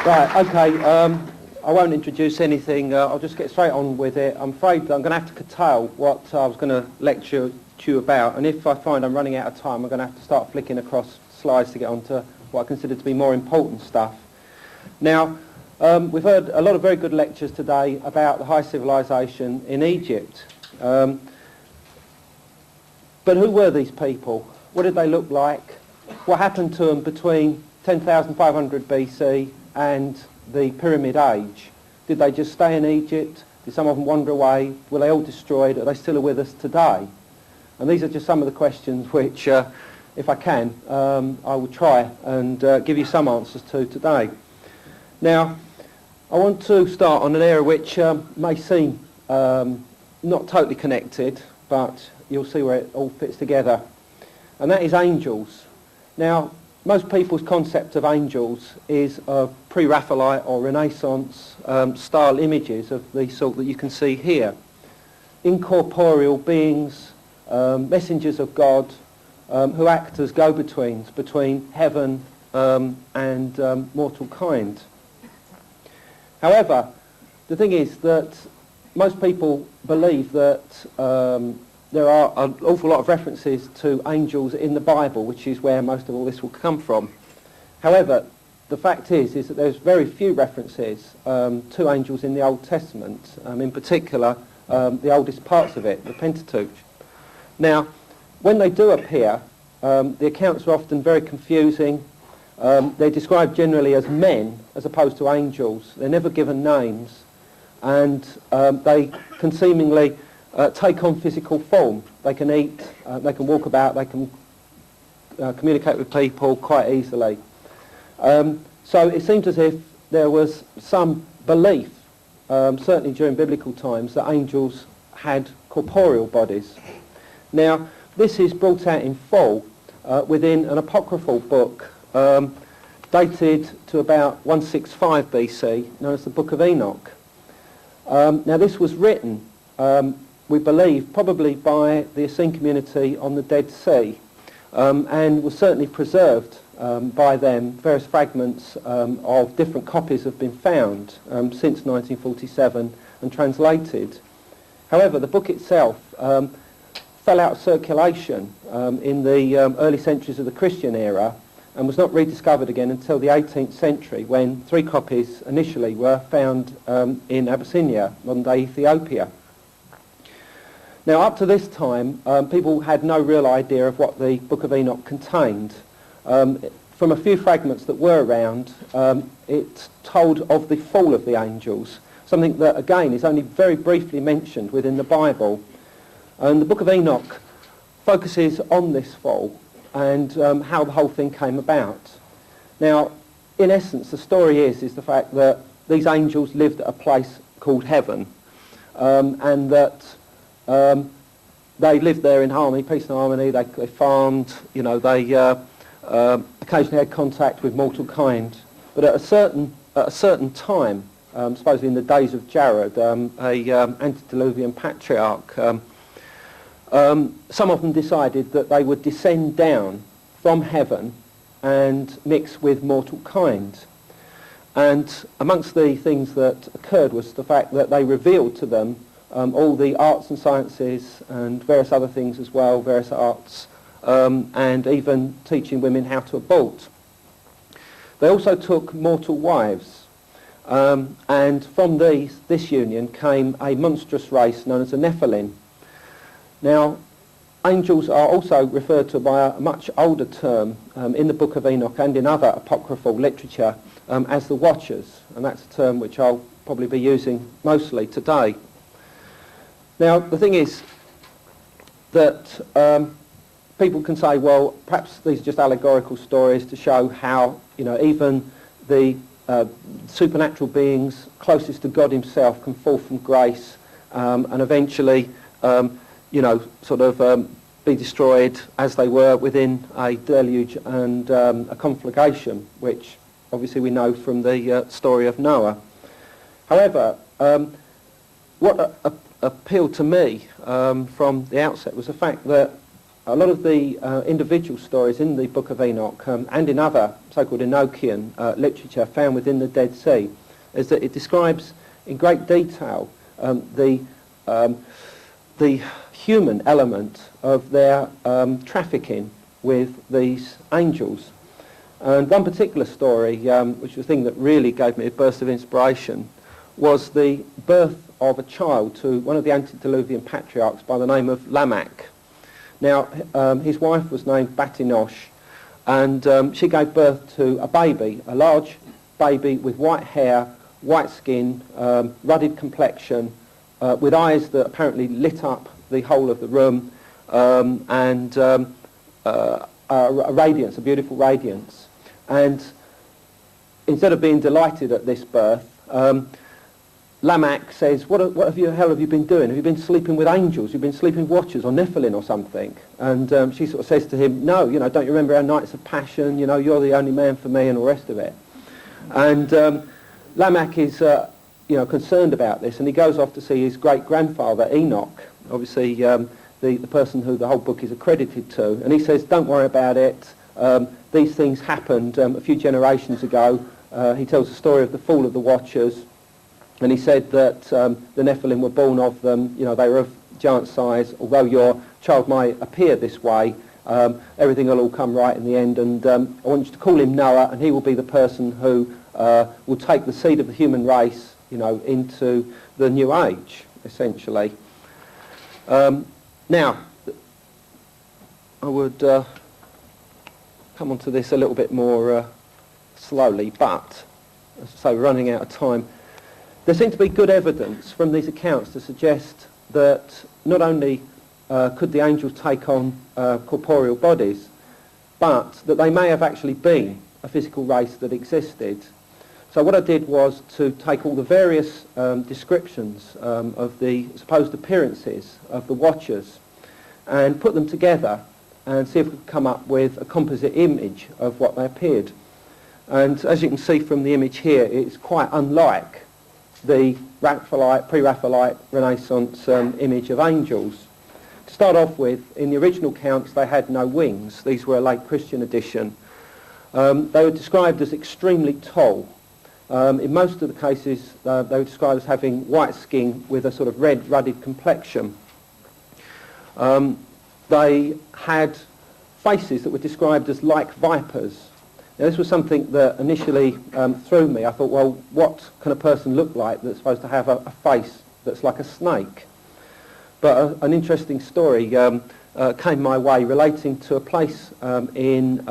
Right, okay, I won't introduce anything, I'll just get straight on with it. I'm afraid that I'm going to have to curtail what I was going to lecture to you about, and if I find I'm running out of time, I'm going to have to start flicking across slides to get on to what I consider to be more important stuff. Now, we've heard a lot of very good lectures today about the high civilization in Egypt. But who were these people? What did they look like? What happened to them between 10,500 BC and the Pyramid Age? Did they just stay in Egypt? Did some of them wander away? Were they all destroyed? Are they still with us today? And these are just some of the questions which, if I can, I will try and give you some answers to today. Now, I want to start on an area which may seem not totally connected, but you'll see where it all fits together, and that is angels. Now, most people's concept of angels is of pre-Raphaelite or Renaissance style images of the sort that you can see here. Incorporeal beings, messengers of God, who act as go-betweens between heaven and mortal kind. However, the thing is that most people believe that there are an awful lot of references to angels in the Bible, which is where most of all this will come from. However, the fact is that there's very few references to angels in the Old Testament, in particular the oldest parts of it, the Pentateuch. Now, when they do appear, the accounts are often very confusing. They're described generally as men as opposed to angels. They're never given names, and they can seemingly take on physical form. They can eat, they can walk about, they can communicate with people quite easily. So it seems as if there was some belief, certainly during biblical times, that angels had corporeal bodies. Now, this is brought out in full within an apocryphal book dated to about 165 BC, known as the Book of Enoch. Now, this was written we believe, probably by the Essene community on the Dead Sea, and was certainly preserved by them. Various fragments of different copies have been found since 1947 and translated. However, the book itself fell out of circulation in the early centuries of the Christian era and was not rediscovered again until the 18th century, when 3 copies initially were found in Abyssinia, modern-day Ethiopia. Now, up to this time, people had no real idea of what the Book of Enoch contained. From a few fragments that were around, it told of the fall of the angels, something that, again, is only very briefly mentioned within the Bible. And the Book of Enoch focuses on this fall and how the whole thing came about. Now, in essence, the story is the fact that these angels lived at a place called heaven, and that they lived there in harmony, peace and harmony. They farmed, you know, they occasionally had contact with mortal kind. But at a certain time, supposedly in the days of Jared, a antediluvian patriarch, some of them decided that they would descend down from heaven and mix with mortal kind. And amongst the things that occurred was the fact that they revealed to them all the arts and sciences and various other things as well, various arts, and even teaching women how to abort. They also took mortal wives, and from this union came a monstrous race known as the Nephilim. Now, angels are also referred to by a much older term in the Book of Enoch and in other apocryphal literature as the Watchers, and that's a term which I'll probably be using mostly today. Now, the thing is that people can say, well, perhaps these are just allegorical stories to show how, you know, even the supernatural beings closest to God himself can fall from grace and eventually, you know, sort of be destroyed as they were within a deluge and a conflagration, which obviously we know from the story of Noah. However, what appealed to me from the outset was the fact that a lot of the individual stories in the Book of Enoch and in other so-called Enochian literature found within the Dead Sea is that it describes in great detail the human element of their trafficking with these angels. And one particular story, which was the thing that really gave me a burst of inspiration, was the birth of a child to one of the antediluvian patriarchs by the name of Lamech. Now, his wife was named Batinosh, and she gave birth to a baby, a large baby with white hair, white skin, ruddy complexion, with eyes that apparently lit up the whole of the room, and a radiance, a beautiful radiance. And instead of being delighted at this birth, Lamech says, what hell have you been doing? Have you been sleeping with angels? You've been sleeping with watchers or Nephilim or something? And she sort of says to him, no, don't you remember our nights of passion? You're the only man for me and all the rest of it. And Lamech is concerned about this, and he goes off to see his great-grandfather, Enoch, obviously the person who the whole book is accredited to. And he says, don't worry about it. These things happened a few generations ago. He tells the story of the fall of the Watchers. And he said that the Nephilim were born of them, they were of giant size. Although your child might appear this way, everything will all come right in the end. And I want you to call him Noah, and he will be the person who will take the seed of the human race, into the new age, essentially. Now, I would come on to this a little bit more slowly, but, as I say, we're running out of time. There seems to be good evidence from these accounts to suggest that not only could the angels take on corporeal bodies, but that they may have actually been a physical race that existed. So what I did was to take all the various descriptions of the supposed appearances of the Watchers and put them together and see if we could come up with a composite image of what they appeared. And as you can see from the image here, it's quite unlike the Raphaelite, pre-Raphaelite Renaissance image of angels. To start off with, in the original counts they had no wings. These were a late Christian addition. They were described as extremely tall. In most of the cases they were described as having white skin with a sort of red ruddy complexion. They had faces that were described as like vipers. Now, this was something that initially threw me. I thought, well, what can a person look like that's supposed to have a face that's like a snake? But an interesting story came my way relating to a place in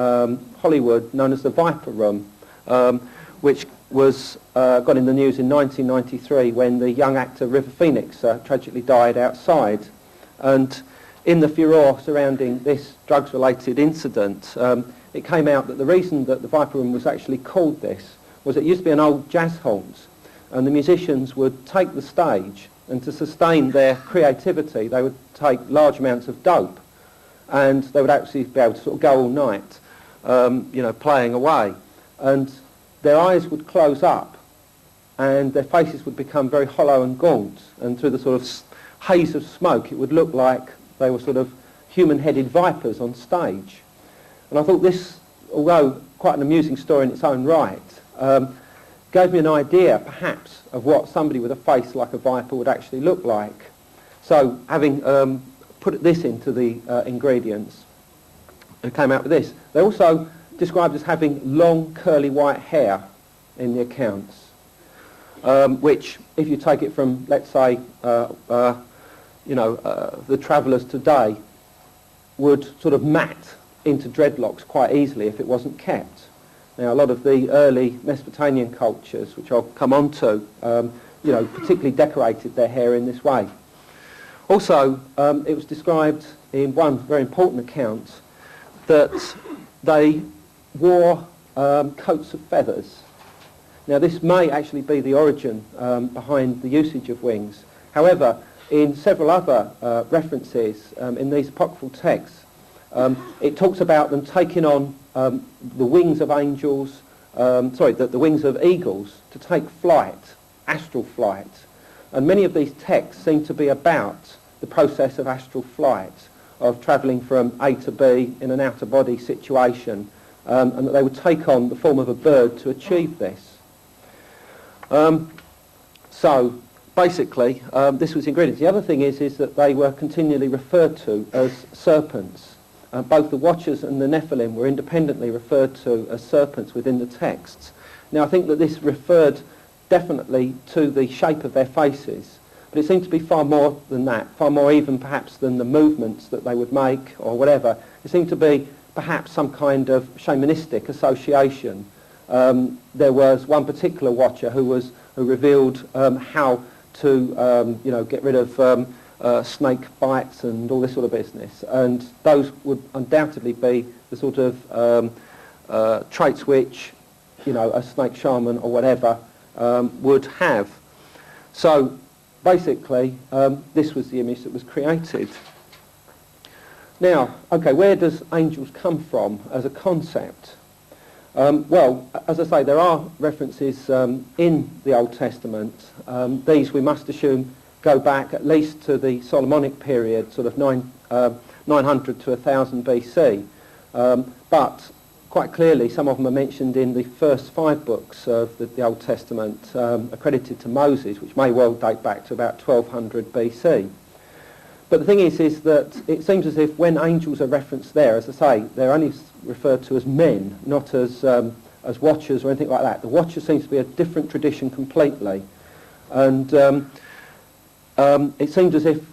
Hollywood known as the Viper Room, which was got in the news in 1993 when the young actor River Phoenix tragically died outside. And in the furore surrounding this drugs-related incident, it came out that the reason that the Viper Room was actually called this was it used to be an old jazz haunt, and the musicians would take the stage, and to sustain their creativity they would take large amounts of dope, and they would actually be able to sort of go all night, playing away. And their eyes would close up, and their faces would become very hollow and gaunt, and through the sort of haze of smoke it would look like they were sort of human-headed vipers on stage. And I thought this, although quite an amusing story in its own right, gave me an idea, perhaps, of what somebody with a face like a viper would actually look like. So, having put this into the ingredients, I came out with this. They're also described as having long, curly white hair in the accounts, which, if you take it from, let's say, the travellers today, would sort of mat into dreadlocks quite easily if it wasn't kept. Now, a lot of the early Mesopotamian cultures, which I'll come on to, particularly decorated their hair in this way. Also, it was described in one very important account that they wore coats of feathers. Now, this may actually be the origin behind the usage of wings. However, in several other references in these apocryphal texts, it talks about them taking on the wings of angels, the wings of eagles to take flight, astral flight. And many of these texts seem to be about the process of astral flight, of travelling from A to B in an out-of-body situation, and that they would take on the form of a bird to achieve this. So basically, this was the ingredients. The other thing is that they were continually referred to as serpents. Both the Watchers and the Nephilim were independently referred to as serpents within the texts. Now, I think that this referred definitely to the shape of their faces, but it seemed to be far more than that, far more even perhaps than the movements that they would make or whatever. It seemed to be perhaps some kind of shamanistic association. There was one particular Watcher who revealed how to get rid of snake bites and all this sort of business, and those would undoubtedly be the sort of traits which a snake shaman or whatever would have. So basically this was the image that was created. Now, okay, where does angels come from as a concept? Well, as I say, there are references in the Old Testament. These, we must assume, go back at least to the Solomonic period, sort of 900 to 1000 BC. But quite clearly, some of them are mentioned in the first 5 books of the Old Testament, accredited to Moses, which may well date back to about 1200 BC. But the thing is that it seems as if when angels are referenced there, as I say, they're only referred to as men, not as watchers or anything like that. The watcher seems to be a different tradition completely. And it seems as if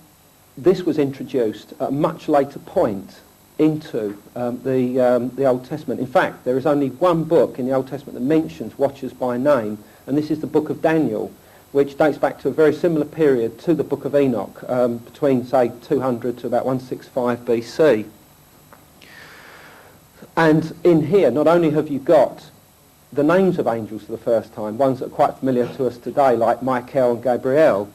this was introduced at a much later point into the Old Testament. In fact, there is only one book in the Old Testament that mentions watchers by name, and this is the book of Daniel, which dates back to a very similar period to the book of Enoch, between, say, 200 to about 165 BC. And in here, not only have you got the names of angels for the first time, ones that are quite familiar to us today, like Michael and Gabriel,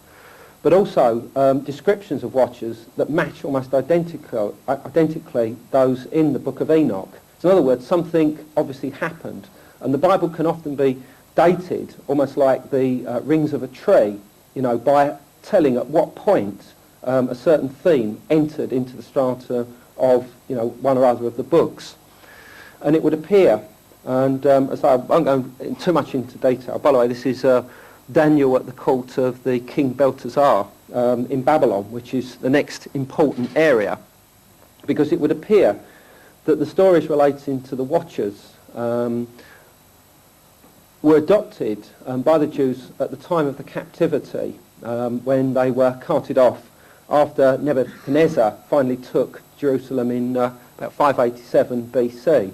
but also descriptions of watchers that match almost identically those in the book of Enoch. So in other words, something obviously happened, and the Bible can often be dated almost like the rings of a tree, by telling at what point a certain theme entered into the strata of one or other of the books. And it would appear, and as I won't go too much into detail, by the way, this is Daniel at the court of the King Belteshazzar in Babylon, which is the next important area, because it would appear that the stories relating to the Watchers were adopted by the Jews at the time of the captivity, when they were carted off after Nebuchadnezzar finally took Jerusalem in about 587 BC.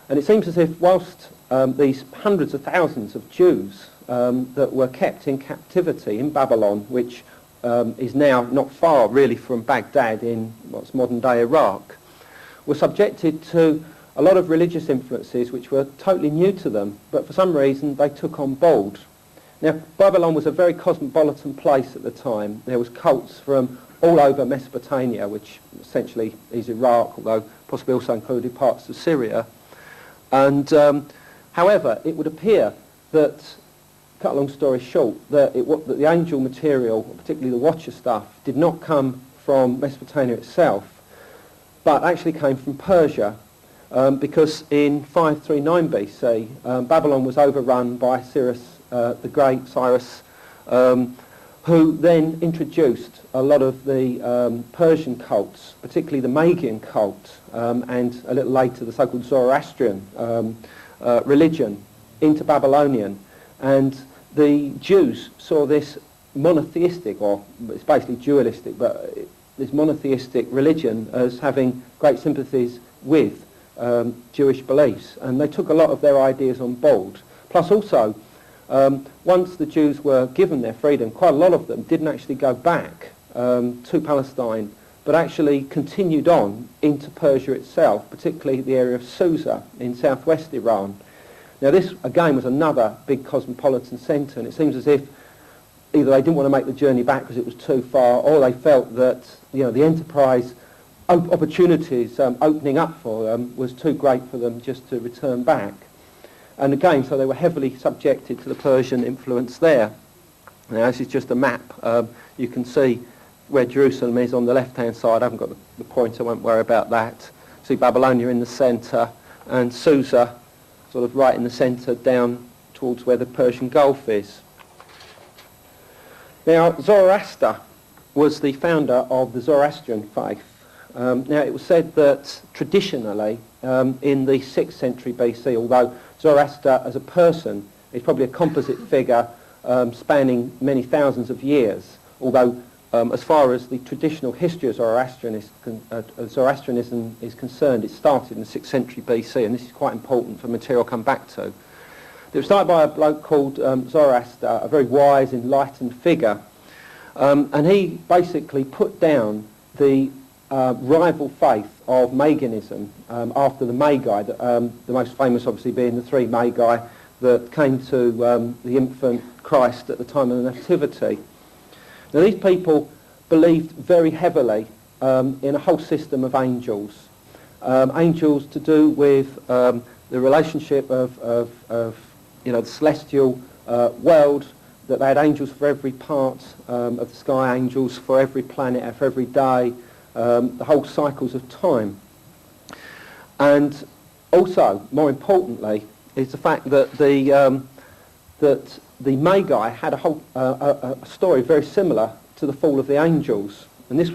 And it seems as if whilst these hundreds of thousands of Jews that were kept in captivity in Babylon, which is now not far really from Baghdad in what's modern-day Iraq, were subjected to a lot of religious influences which were totally new to them, but for some reason they took on board. Now, Babylon was a very cosmopolitan place at the time. There was cults from all over Mesopotamia, which essentially is Iraq, although possibly also included parts of Syria. And however, it would appear that, cut a long story short, that the angel material, particularly the Watcher stuff, did not come from Mesopotamia itself, but actually came from Persia. Because in 539 BC, Babylon was overrun by Cyrus the Great, Cyrus, who then introduced a lot of the Persian cults, particularly the Magian cult, and a little later the so-called Zoroastrian religion, into Babylonian. And the Jews saw this monotheistic, or it's basically dualistic, but this monotheistic religion as having great sympathies with Jewish beliefs, and they took a lot of their ideas on board. Plus also, once the Jews were given their freedom, quite a lot of them didn't actually go back to Palestine, but actually continued on into Persia itself, particularly the area of Susa in southwest Iran. Now this again was another big cosmopolitan centre, and it seems as if either they didn't want to make the journey back because it was too far, or they felt that the enterprise opportunities opening up for them was too great for them just to return back. And again, so they were heavily subjected to the Persian influence there. Now this is just a map. You can see where Jerusalem is on the left-hand side. I haven't got the pointer, I won't worry about that. See Babylonia in the centre, and Susa sort of right in the centre down towards where the Persian Gulf is. Now, Zoroaster was the founder of the Zoroastrian faith. Now, it was said that traditionally, in the 6th century BC, although Zoroaster as a person is probably a composite figure spanning many thousands of years, although as far as the traditional history of Zoroastrianism is concerned, it started in the 6th century BC, and this is quite important for material I'll come back to. It was started by a bloke called Zoroaster, a very wise, enlightened figure, and he basically put down the rival faith of Magianism after the Magi, the most famous obviously being the 3 Magi that came to the infant Christ at the time of the Nativity. Now, these people believed very heavily in a whole system of angels. Angels to do with the relationship of the celestial world, that they had angels for every part of the sky, angels for every planet, for every day, the whole cycles of time. And also, more importantly, is the fact that the Magi had a story very similar to the fall of the angels, and this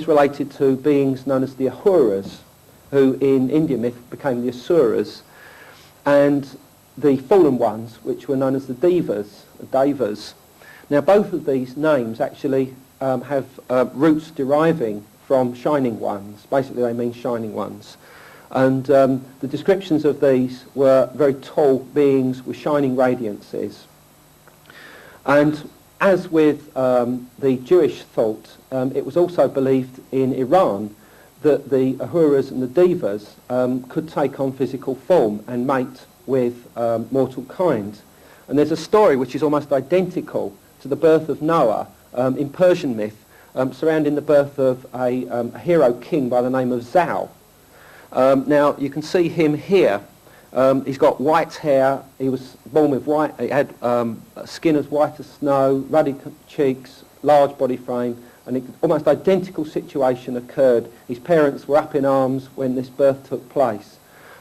related to beings known as the Ahuras, who in Indian myth became the Asuras, and the fallen ones, which were known as the Devas. Now, both of these names actually have roots deriving from shining ones. Basically, they mean shining ones. And the descriptions of these were very tall beings with shining radiances. And as with the Jewish thought, it was also believed in Iran that the Ahuras and the Devas could take on physical form and mate with mortal kind. And there's a story which is almost identical to the birth of Noah in Persian myth, surrounding the birth of a hero king by the name of Zal. Now, you can see him here. He's got white hair. He was born with white. He had skin as white as snow, ruddy cheeks, large body frame, and an almost identical situation occurred. His parents were up in arms when this birth took place.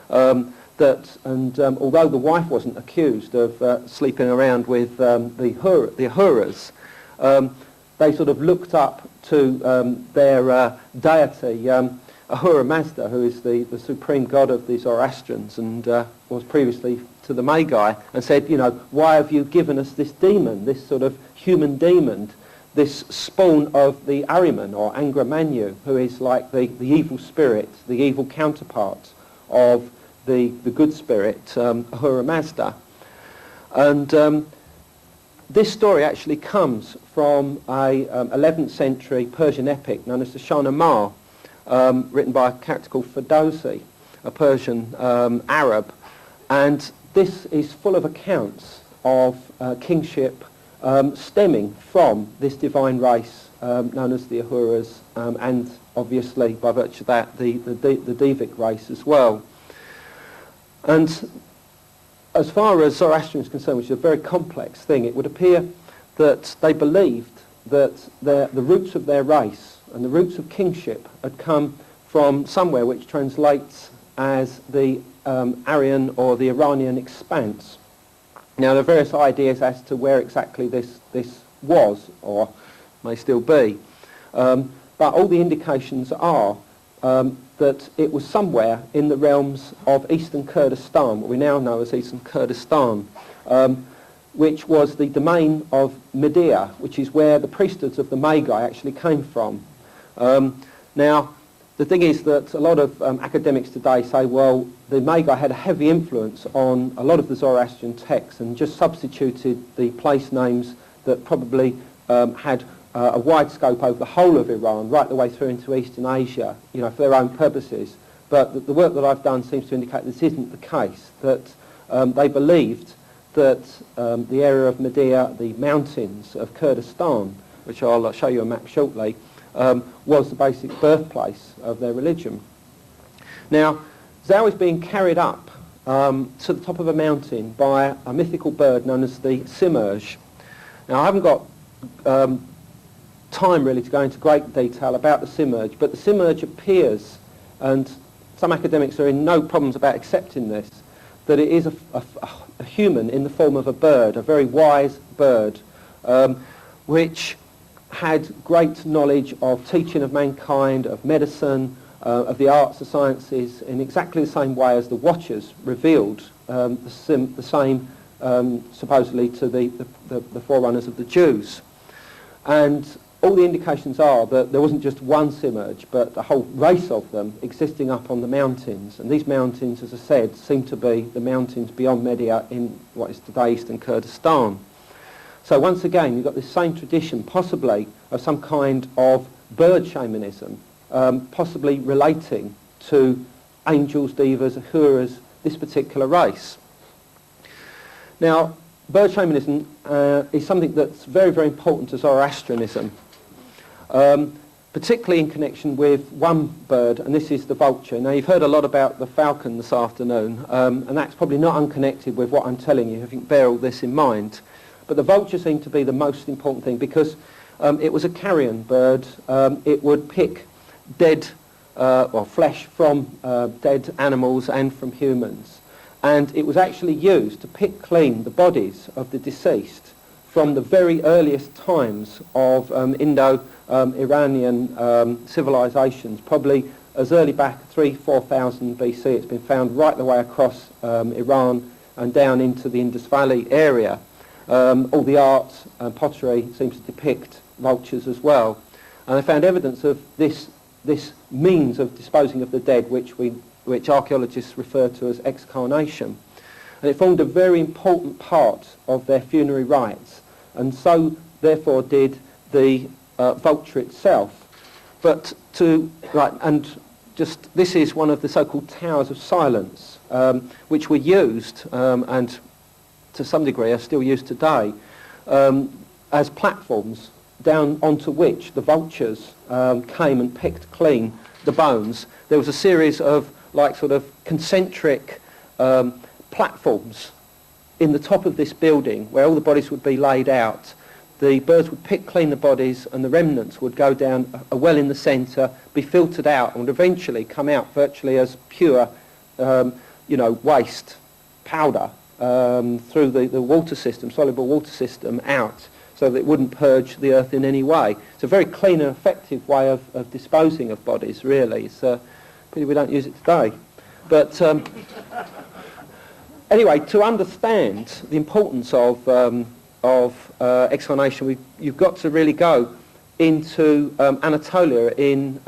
Although the wife wasn't accused of sleeping around with the Ahuras, they sort of looked up to their deity, Ahura Mazda, who is the supreme god of the Zoroastrians and was previously to the Magi, and said, why have you given us this demon, this sort of human demon, this spawn of the Ahriman or Angra Mainyu, who is like the evil spirit, the evil counterpart of the good spirit, Ahura Mazda. And this story actually comes from a 11th century Persian epic known as the Shahnameh, written by a character called Ferdowsi, a Persian Arab. And this is full of accounts of kingship stemming from this divine race known as the Ahuras, and obviously by virtue of that the Devic race as well. And as far as Zoroastrian is concerned, which is a very complex thing, it would appear that they believed that the roots of their race and the roots of kingship had come from somewhere which translates as the Aryan or the Iranian expanse. Now, there are various ideas as to where exactly this was or may still be, but all the indications are that it was somewhere in the realms of Eastern Kurdistan, what we now know as Eastern Kurdistan, which was the domain of Media, which is where the priesthoods of the Magi actually came from. Now, the thing is that a lot of academics today say, well, the Magi had a heavy influence on a lot of the Zoroastrian texts and just substituted the place names that probably had a wide scope over the whole of Iran, right the way through into Eastern Asia, for their own purposes. But the work that I've done seems to indicate this isn't the case, that they believed that the area of Media, the mountains of Kurdistan, which I'll show you a map shortly, was the basic birthplace of their religion. Now, Zal is being carried up to the top of a mountain by a mythical bird known as the Simurgh. Now, I haven't got time really to go into great detail about the Simurgh, but the Simurgh appears, and some academics are in no problems about accepting this, that it is a human in the form of a bird, a very wise bird, which had great knowledge of teaching of mankind, of medicine, of the arts, the sciences, in exactly the same way as the Watchers revealed the same, supposedly, to the forerunners of the Jews. And all the indications are that there wasn't just one Simurgh, but a whole race of them existing up on the mountains. And these mountains, as I said, seem to be the mountains beyond Media in what is today eastern Kurdistan. So once again, you've got this same tradition, possibly, of some kind of bird shamanism, possibly relating to angels, devas, ahuras, this particular race. Now, bird shamanism is something that's very, very important to Zoroastrianism, particularly in connection with one bird, and this is the vulture. Now, you've heard a lot about the falcon this afternoon, and that's probably not unconnected with what I'm telling you. I think bear all this in mind. But the vulture seemed to be the most important thing because it was a carrion bird. It would pick dead flesh from dead animals and from humans. And it was actually used to pick clean the bodies of the deceased from the very earliest times of Indo-Iranian civilizations, probably as early back 3,000-4,000 BC. It's been found right the way across Iran and down into the Indus Valley area. All the art and pottery seems to depict vultures as well. And they found evidence of this means of disposing of the dead, which archaeologists refer to as excarnation. And it formed a very important part of their funerary rites, and so therefore did the vulture itself. But this is one of the so-called towers of silence, which were used and to some degree are still used today as platforms down onto which the vultures came and picked clean the bones. There was a series of sort of concentric platforms in the top of this building where all the bodies would be laid out. The birds would pick clean the bodies and the remnants would go down a well in the centre, be filtered out, and would eventually come out virtually as pure waste powder through the water system, soluble water system, out, so that it wouldn't purge the earth in any way. It's a very clean and effective way of disposing of bodies, really. It's pity we don't use it today. But anyway, to understand the importance of excarnation, you've got to really go into Anatolia in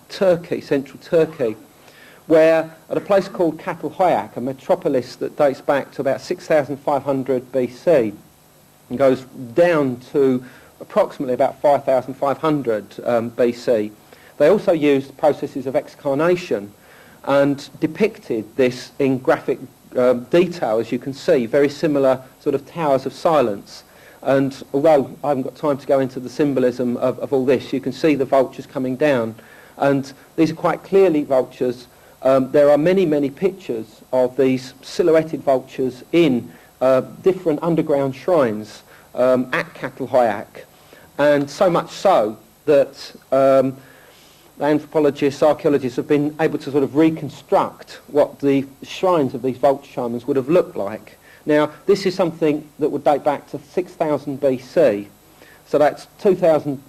Turkey, central Turkey, where at a place called Çatalhöyük, a metropolis that dates back to about 6,500 BC and goes down to approximately about 5,500 BC. They also used processes of excarnation and depicted this in graphic detail, as you can see, very similar sort of towers of silence. And although I haven't got time to go into the symbolism of all this, you can see the vultures coming down. And these are quite clearly vultures. There are many, many pictures of these silhouetted vultures in different underground shrines at Çatalhöyük. And so much so that anthropologists, archaeologists have been able to sort of reconstruct what the shrines of these vulture shamans would have looked like. Now, this is something that would date back to 6,000 BC. So that's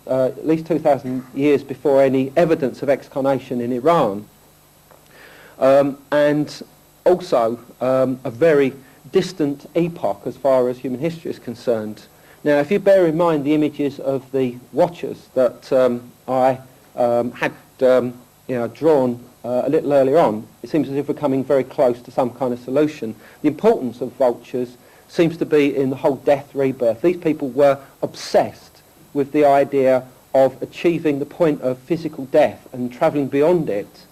at least 2,000 years before any evidence of excarnation in Iran. And also a very distant epoch as far as human history is concerned. Now, if you bear in mind the images of the Watchers that I had drawn a little earlier on, it seems as if we're coming very close to some kind of solution. The importance of vultures seems to be in the whole death rebirth. These people were obsessed with the idea of achieving the point of physical death and travelling beyond it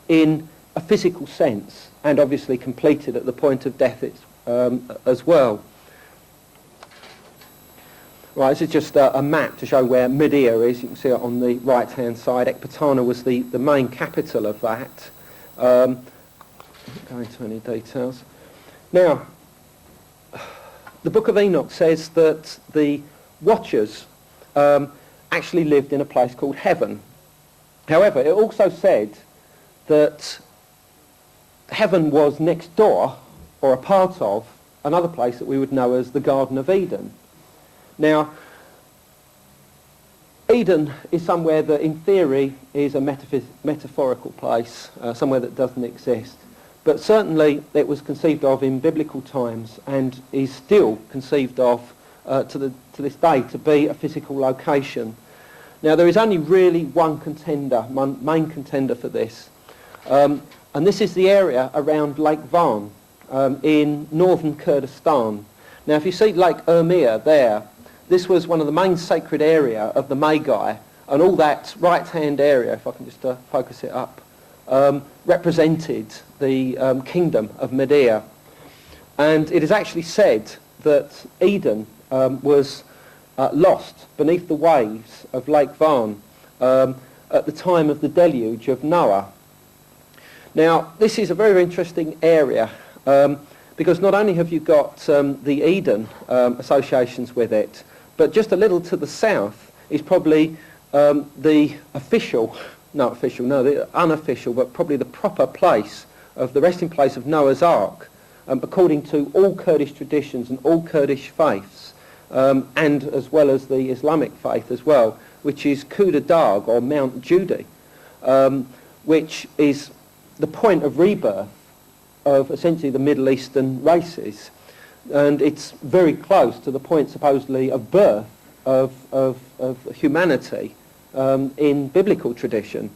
in a physical sense, and obviously completed at the point of death as well. Right, this is just a map to show where Media is. You can see it on the right-hand side. Ekbatana was the main capital of that. I won't go into any details. Now, the Book of Enoch says that the Watchers actually lived in a place called heaven. However, it also said that heaven was next door, or a part of, another place that we would know as the Garden of Eden. Now, Eden is somewhere that in theory is a metaphorical place, somewhere that doesn't exist. But certainly it was conceived of in biblical times and is still conceived of to this day to be a physical location. Now there is only really one main contender for this. And this is the area around Lake Van in northern Kurdistan. Now if you see Lake Urmia there, this was one of the main sacred area of the Magi, and all that right-hand area, if I can just focus it up, represented the kingdom of Media. And it is actually said that Eden was lost beneath the waves of Lake Van at the time of the deluge of Noah. Now, this is a very interesting area because not only have you got the Eden associations with it, but just a little to the south is probably the unofficial, but probably the proper place of the resting place of Noah's Ark, according to all Kurdish traditions and all Kurdish faiths, and as well as the Islamic faith as well, which is Kuda Dag, or Mount Judy, which is the point of rebirth of essentially the Middle Eastern races. And it's very close to the point supposedly of birth of humanity in biblical tradition.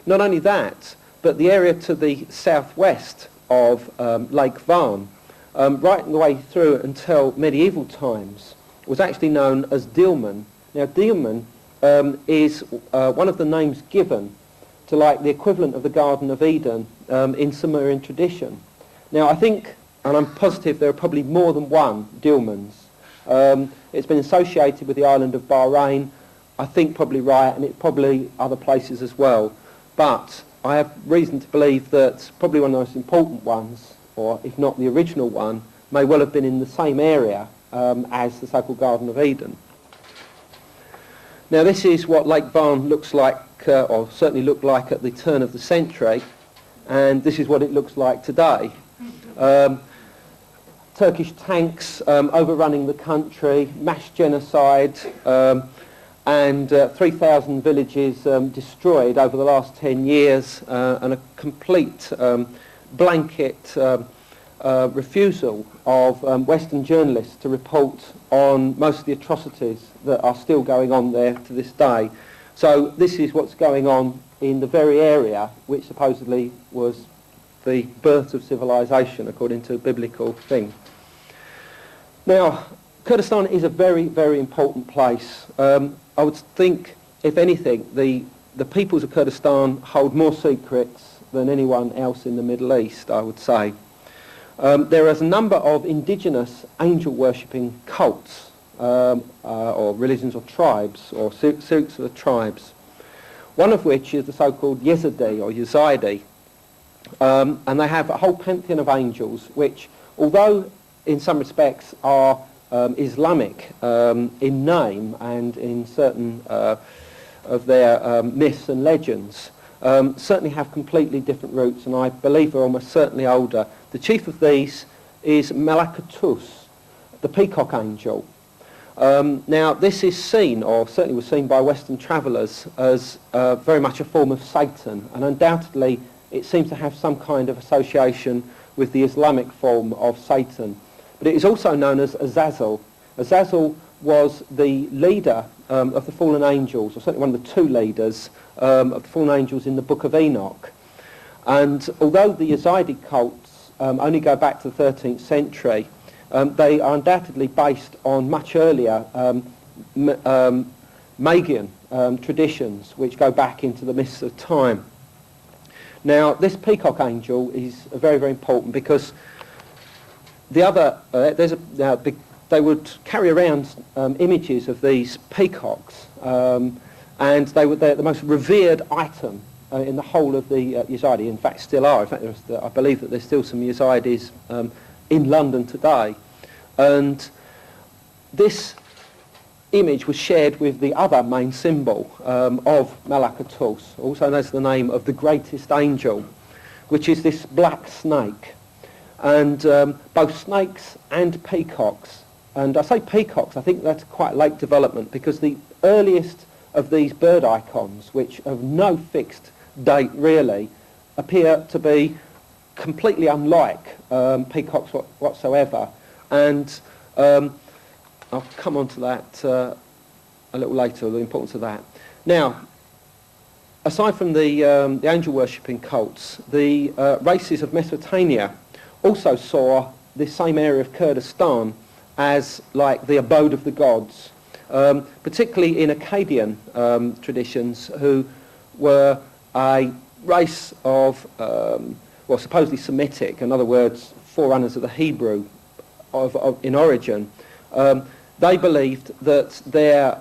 Not only that, but the area to the southwest of Lake Van, right the way through until medieval times, was actually known as Dilmun. Now Dilmun is one of the names given to like the equivalent of the Garden of Eden in Sumerian tradition. Now I think, and I'm positive there are probably more than one Dilmuns. It's been associated with the island of Bahrain, I think probably right, and it probably other places as well. But I have reason to believe that probably one of the most important ones, or if not the original one, may well have been in the same area as the so-called Garden of Eden. Now this is what Lake Van looks like, or certainly looked like at the turn of the century, and this is what it looks like today. Turkish tanks overrunning the country, mass genocide, and 3,000 villages destroyed over the last 10 years, and a complete blanket refusal of Western journalists to report on most of the atrocities that are still going on there to this day. So this is what's going on in the very area which supposedly was the birth of civilization according to a biblical thing. Now, Kurdistan is a very, very important place. I would think, if anything, the peoples of Kurdistan hold more secrets than anyone else in the Middle East, I would say. There is a number of indigenous angel-worshipping cults, or religions or tribes, or sects of the tribes, one of which is the so-called Yazidi or Yazidi. And they have a whole pantheon of angels, which, although in some respects are Islamic in name and in certain of their myths and legends, certainly have completely different roots, and I believe are almost certainly older. The chief of these is Malakatus, the peacock angel. Now this is seen, or certainly was seen by Western travellers, as very much a form of Satan, and undoubtedly it seems to have some kind of association with the Islamic form of Satan. But it is also known as Azazel. Azazel was the leader of the fallen angels, or certainly one of the two leaders of the fallen angels in the Book of Enoch. And although the Yazidi cults only go back to the 13th century, they are undoubtedly based on much earlier Magian traditions, which go back into the mists of time. Now, this peacock angel is very, very important because the other, they would carry around images of these peacocks, and they're the most revered item in the whole of the Yazidi. In fact, still are. In fact, I believe that there's still some Yazidis in London today. And this image was shared with the other main symbol of Malakatos, also known as the name of the greatest angel, which is this black snake. And both snakes and peacocks, and I say peacocks, I think that's quite late development, because the earliest of these bird icons, which have no fixed date really, appear to be completely unlike peacocks whatsoever. And I'll come on to that a little later, the importance of that. Now, aside from the angel worshipping cults, the races of Mesopotamia also saw this same area of Kurdistan as like the abode of the gods, particularly in Akkadian traditions, who were a race of, well, supposedly Semitic, in other words, forerunners of the Hebrew in origin. They believed that their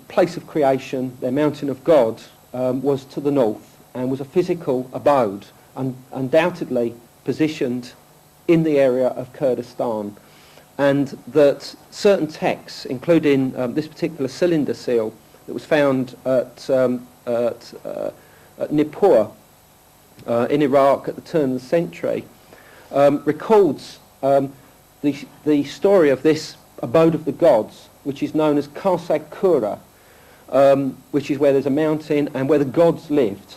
place of creation, their mountain of God, was to the north and was a physical abode, undoubtedly positioned in the area of Kurdistan, and that certain texts, including this particular cylinder seal that was found at Nippur in Iraq at the turn of the century, records the story of this abode of the gods, which is known as Karsag Kura, which is where there's a mountain and where the gods lived.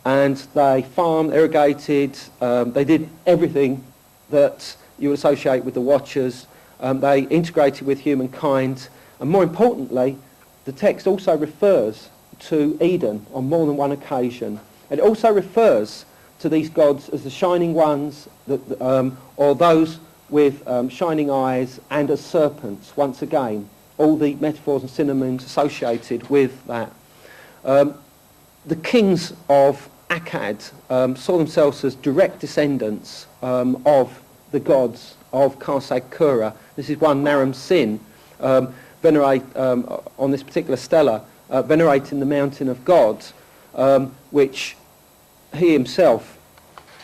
And they farmed, irrigated, they did everything that you would associate with the Watchers. They integrated with humankind, and more importantly, the text also refers to Eden on more than one occasion. It also refers to these gods as the shining ones, or those with shining eyes, and as serpents, once again. All the metaphors and synonyms associated with that. The kings of Akkad saw themselves as direct descendants of the gods of Karsag Kura. This is one Naram Sin, on this particular stela, venerating the mountain of God, which he himself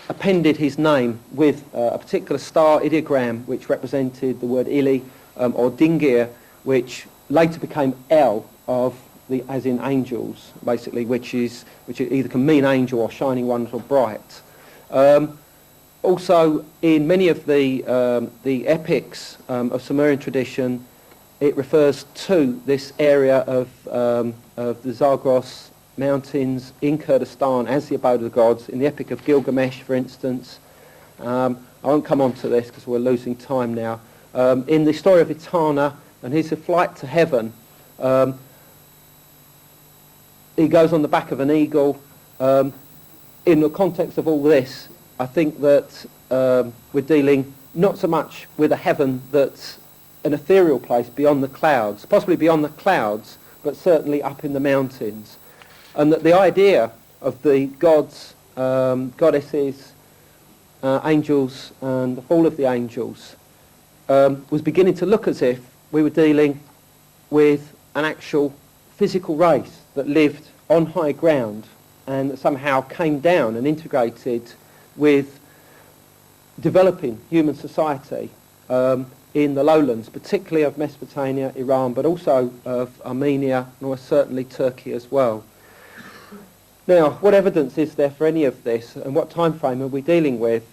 appended his name with a particular star ideogram which represented the word Ili or Dingir, which later became El, of the, as in angels, basically, which either can mean angel or shining ones or bright. Also, in many of the epics of Sumerian tradition, it refers to this area of the Zagros mountains in Kurdistan as the abode of the gods. In the Epic of Gilgamesh, for instance, I won't come on to this because we're losing time now. In the story of Etana and his flight to heaven, he goes on the back of an eagle. In the context of all this, I think that we're dealing not so much with a heaven that's an ethereal place beyond the clouds, possibly beyond the clouds, but certainly up in the mountains. And that the idea of the gods, goddesses, angels, and the fall of the angels was beginning to look as if we were dealing with an actual physical race that lived on high ground and that somehow came down and integrated with developing human society in the lowlands, particularly of Mesopotamia, Iran, but also of Armenia, and certainly Turkey as well. Now, what evidence is there for any of this, and what time frame are we dealing with?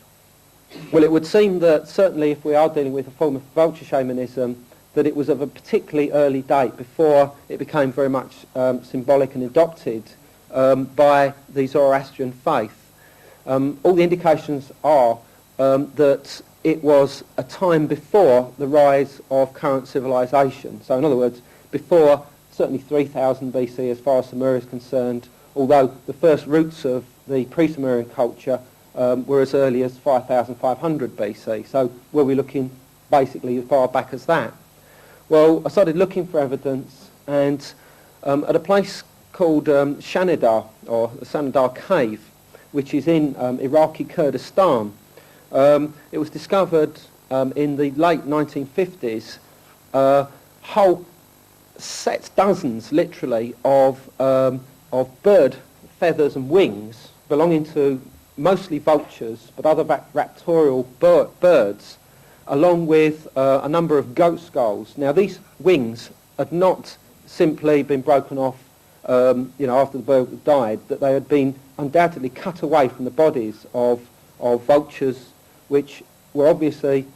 Well, it would seem that certainly if we are dealing with a form of vulture shamanism, that it was of a particularly early date before it became very much symbolic and adopted by the Zoroastrian faith. All the indications are that it was a time before the rise of current civilization. So in other words, before certainly 3000 BC as far as Sumer is concerned, although the first roots of the pre-Sumerian culture were as early as 5500 BC. So were we looking basically as far back as that? Well, I started looking for evidence, and at a place called Shanidar, or the Sanadar Cave, which is in Iraqi Kurdistan, it was discovered in the late 1950s, whole sets, dozens literally, of bird feathers and wings belonging to mostly vultures, but other raptorial birds, along with a number of goat skulls. Now these wings had not simply been broken off after the bird had died, that they had been undoubtedly cut away from the bodies of vultures, which were obviously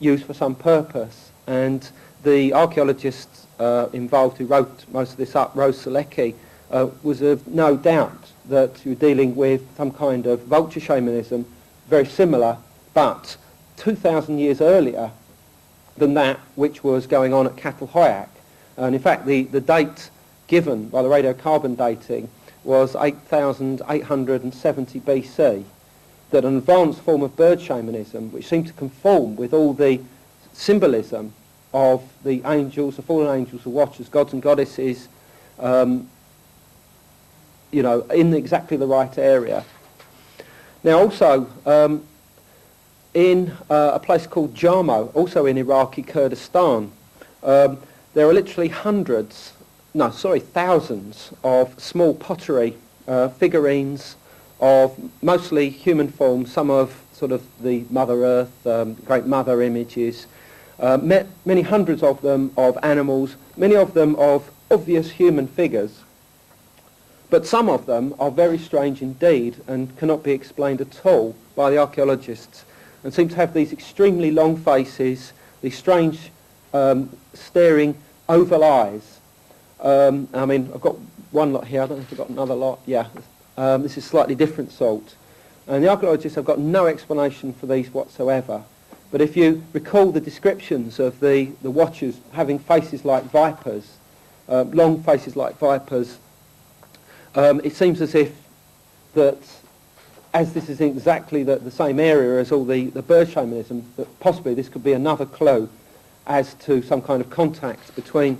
used for some purpose. And the archaeologists involved who wrote most of this up, Rose Selecki, was of no doubt that you were dealing with some kind of vulture shamanism, very similar, but 2,000 years earlier than that which was going on at Catalhoyuk. And in fact, the date given by the radiocarbon dating was 8,870 BC, that an advanced form of bird shamanism, which seemed to conform with all the symbolism of the angels, the fallen angels, the watchers, gods and goddesses, in exactly the right area. Now also, in a place called Jarmo, also in Iraqi Kurdistan, there are literally thousands of small pottery figurines of mostly human forms, some of sort of the Mother Earth, Great Mother images, many hundreds of them of animals, many of them of obvious human figures, but some of them are very strange indeed and cannot be explained at all by the archaeologists, and seem to have these extremely long faces, these strange staring oval eyes. I've got one lot here, I don't know if I've got another lot, yeah. This is slightly different sort. And the archaeologists have got no explanation for these whatsoever. But if you recall the descriptions of the watchers having faces like vipers, long faces like vipers, it seems as if that, as this is in exactly the same area as all the bird shamanism, that possibly this could be another clue as to some kind of contact between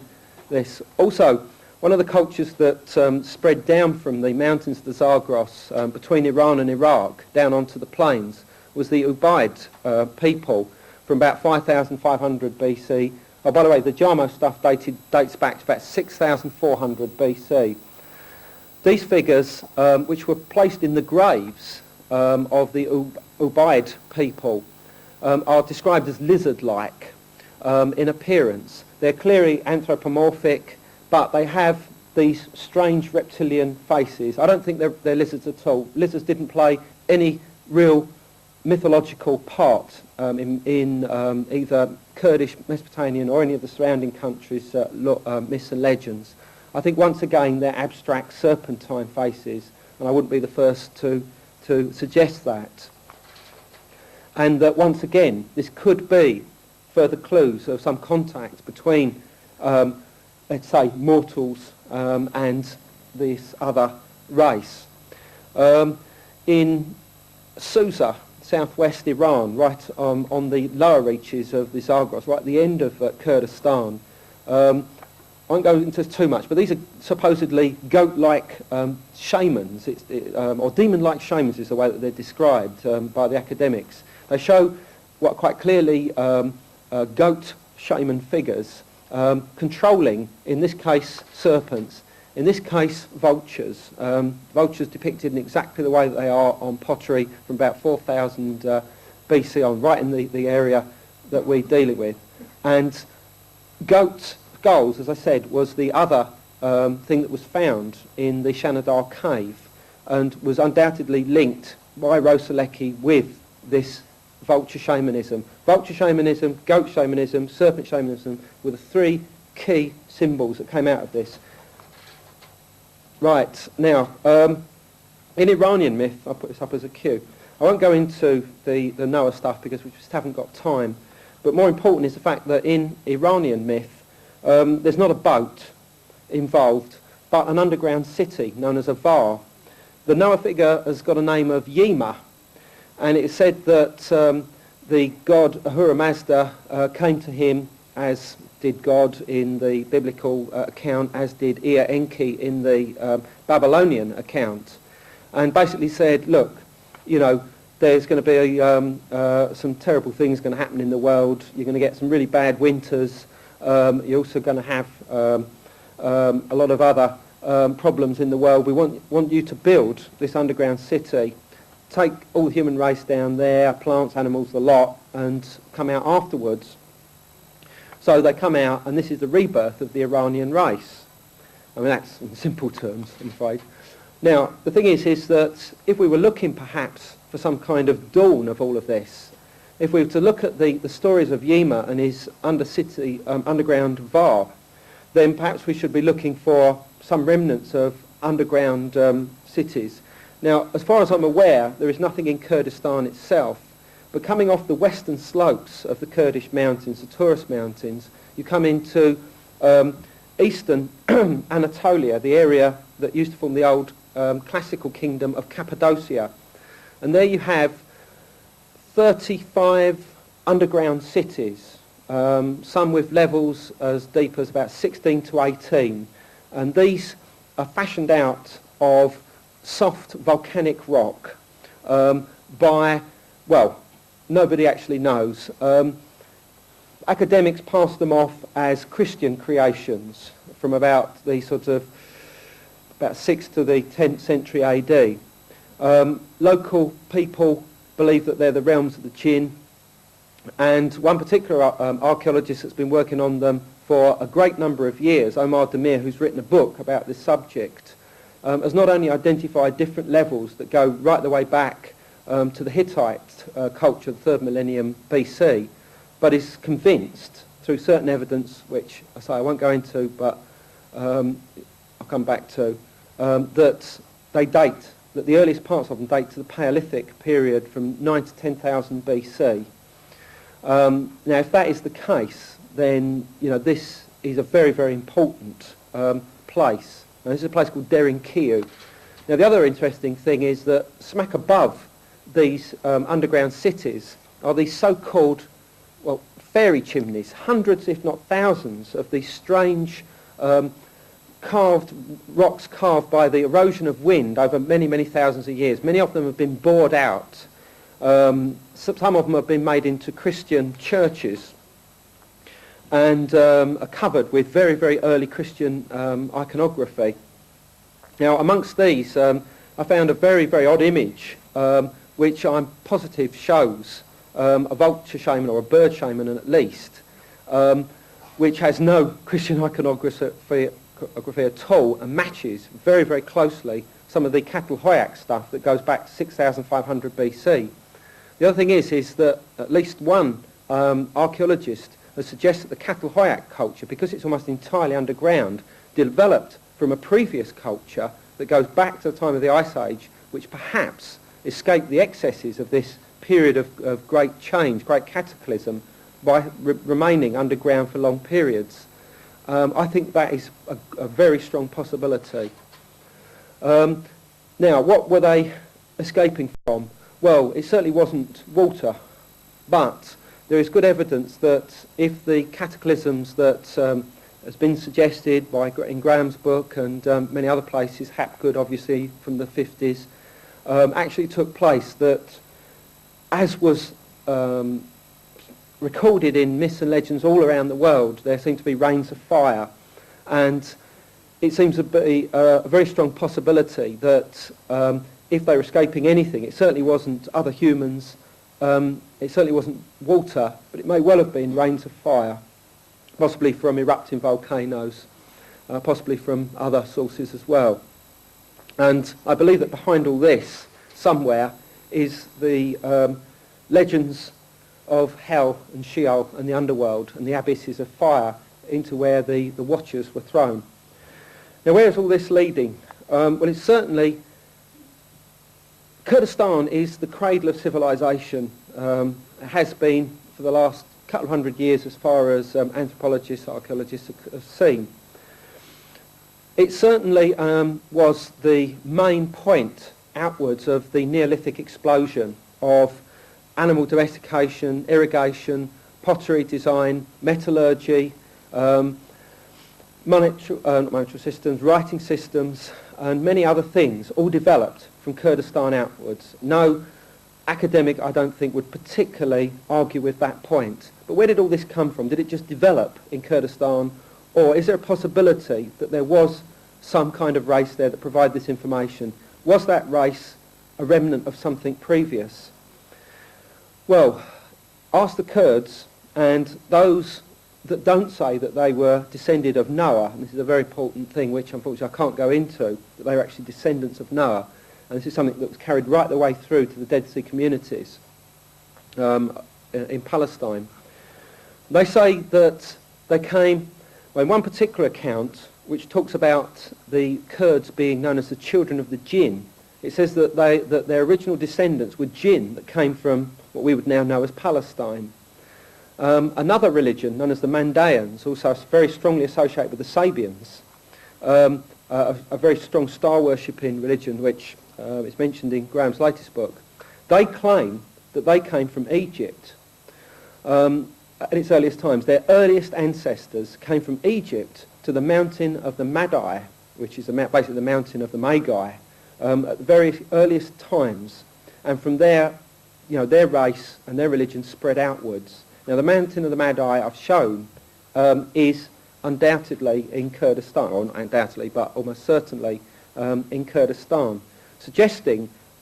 this. Also, one of the cultures that spread down from the mountains of the Zagros between Iran and Iraq down onto the plains was the Ubaid people from about 5,500 BC. Oh, by the way, the Jarmo stuff dates back to about 6,400 BC. These figures, which were placed in the graves of the Ubaid people, are described as lizard-like in appearance. They're clearly anthropomorphic, but they have these strange reptilian faces. I don't think they're lizards at all. Lizards didn't play any real mythological part in either Kurdish, Mesopotamian, or any of the surrounding countries' myths and legends. I think once again they're abstract serpentine faces, and I wouldn't be the first to suggest that. And that once again this could be further clues of some contact between let's say mortals and this other race. In Susa, southwest Iran, right on the lower reaches of the Zagros, right at the end of Kurdistan, I won't go into too much, but these are supposedly goat-like shamans, or demon-like shamans is the way that they're described by the academics. They show what quite clearly goat shaman figures controlling, in this case, serpents, in this case, vultures. Vultures depicted in exactly the way that they are on pottery from about 4,000 BC on, right in the area that we're dealing with. And goat skulls, as I said, was the other thing that was found in the Shanadar cave and was undoubtedly linked by Rose Selecki with this vulture shamanism. Vulture shamanism, goat shamanism, serpent shamanism were the three key symbols that came out of this. Right, now, in Iranian myth, I'll put this up as a cue. I won't go into the Noah stuff because we just haven't got time, but more important is the fact that in Iranian myth, there's not a boat involved, but an underground city known as a Var. The Noah figure has got a name of Yima, and it is said that the god Ahura Mazda came to him, as did God in the biblical account, as did Ea Enki in the Babylonian account, and basically said, look, you know, there's going to be some terrible things going to happen in the world. You're going to get some really bad winters. You're also going to have a lot of other problems in the world. We want you to build this underground city, take all the human race down there, plants, animals, the lot, and come out afterwards. So they come out, and this is the rebirth of the Iranian race. I mean, that's in simple terms, I'm afraid. Now, the thing is that if we were looking perhaps for some kind of dawn of all of this, if we were to look at the stories of Yima and his underground vault, then perhaps we should be looking for some remnants of underground cities. Now, as far as I'm aware, there is nothing in Kurdistan itself, but coming off the western slopes of the Kurdish mountains, the Taurus mountains, you come into eastern Anatolia, the area that used to form the old classical kingdom of Cappadocia. And there you have 35 underground cities, some with levels as deep as about 16 to 18. And these are fashioned out of soft volcanic rock by, well, nobody actually knows. Academics pass them off as Christian creations from about the sort of about 6th to the 10th century AD. Local people believe that they're the realms of the jinn, and one particular archaeologist that's been working on them for a great number of years, Omar Demir, who's written a book about this subject, has not only identified different levels that go right the way back to the Hittite culture, the 3rd millennium BC, but is convinced through certain evidence, which I say I won't go into, but I'll come back to, that the earliest parts of them date to the Paleolithic period from 9 to 10,000 BC. Now, if that is the case, then this is a very, very important place. Now, this is a place called Derinkiyu. Now, the other interesting thing is that smack above these underground cities are these so-called, well, fairy chimneys, hundreds, if not thousands, of these strange rocks carved by the erosion of wind over many, many thousands of years. Many of them have been bored out. Some of them have been made into Christian churches and are covered with very, very early Christian iconography. Now, amongst these, I found a very, very odd image, which I'm positive shows a vulture shaman or a bird shaman at least, which has no Christian iconography at all and matches very, very closely some of the Catalhoyuk stuff that goes back to 6,500 BC. The other thing is that at least one archaeologist has suggested the Catalhoyuk culture, because it's almost entirely underground, developed from a previous culture that goes back to the time of the Ice Age, which perhaps escaped the excesses of this period of great change, great cataclysm, by remaining underground for long periods. I think that is a very strong possibility. Now, what were they escaping from? Well, it certainly wasn't water, but there is good evidence that if the cataclysms that has been suggested in Graham's book and many other places, Hapgood obviously from the 50s, actually took place, that as was recorded in myths and legends all around the world, there seemed to be rains of fire, and it seems to be a very strong possibility that if they were escaping anything, it certainly wasn't other humans, it certainly wasn't water, but it may well have been rains of fire, possibly from erupting volcanoes, possibly from other sources as well. And I believe that behind all this, somewhere, is the legends of hell and Sheol and the underworld and the abysses of fire into where the watchers were thrown. Now, where is all this leading? Well, it's certainly... Kurdistan is the cradle of civilization. It has been for the last couple of hundred years as far as anthropologists, archaeologists have seen. It certainly was the main point outwards of the Neolithic explosion of animal domestication, irrigation, pottery design, metallurgy, not monetary systems, writing systems, and many other things, all developed from Kurdistan outwards. No academic, I don't think, would particularly argue with that point. But where did all this come from? Did it just develop in Kurdistan, or is there a possibility that there was some kind of race there that provided this information? Was that race a remnant of something previous? Well, ask the Kurds, and those that don't say that they were descended of Noah, and this is a very important thing which unfortunately I can't go into, that they were actually descendants of Noah, and this is something that was carried right the way through to the Dead Sea communities in Palestine. They say that they came, well, in one particular account, which talks about the Kurds being known as the children of the jinn, it says that their original descendants were jinn that came from what we would now know as Palestine. Another religion, known as the Mandaeans, also very strongly associated with the Sabians, a very strong star-worshipping religion, which is mentioned in Graham's latest book. They claim that they came from Egypt at its earliest times. Their earliest ancestors came from Egypt to the mountain of the Madai, which is basically the mountain of the Magi, at the very earliest times, and from there, their race and their religion spread outwards. Now, the mountain of the Madai I've shown is undoubtedly in Kurdistan, or not undoubtedly, but almost certainly in Kurdistan,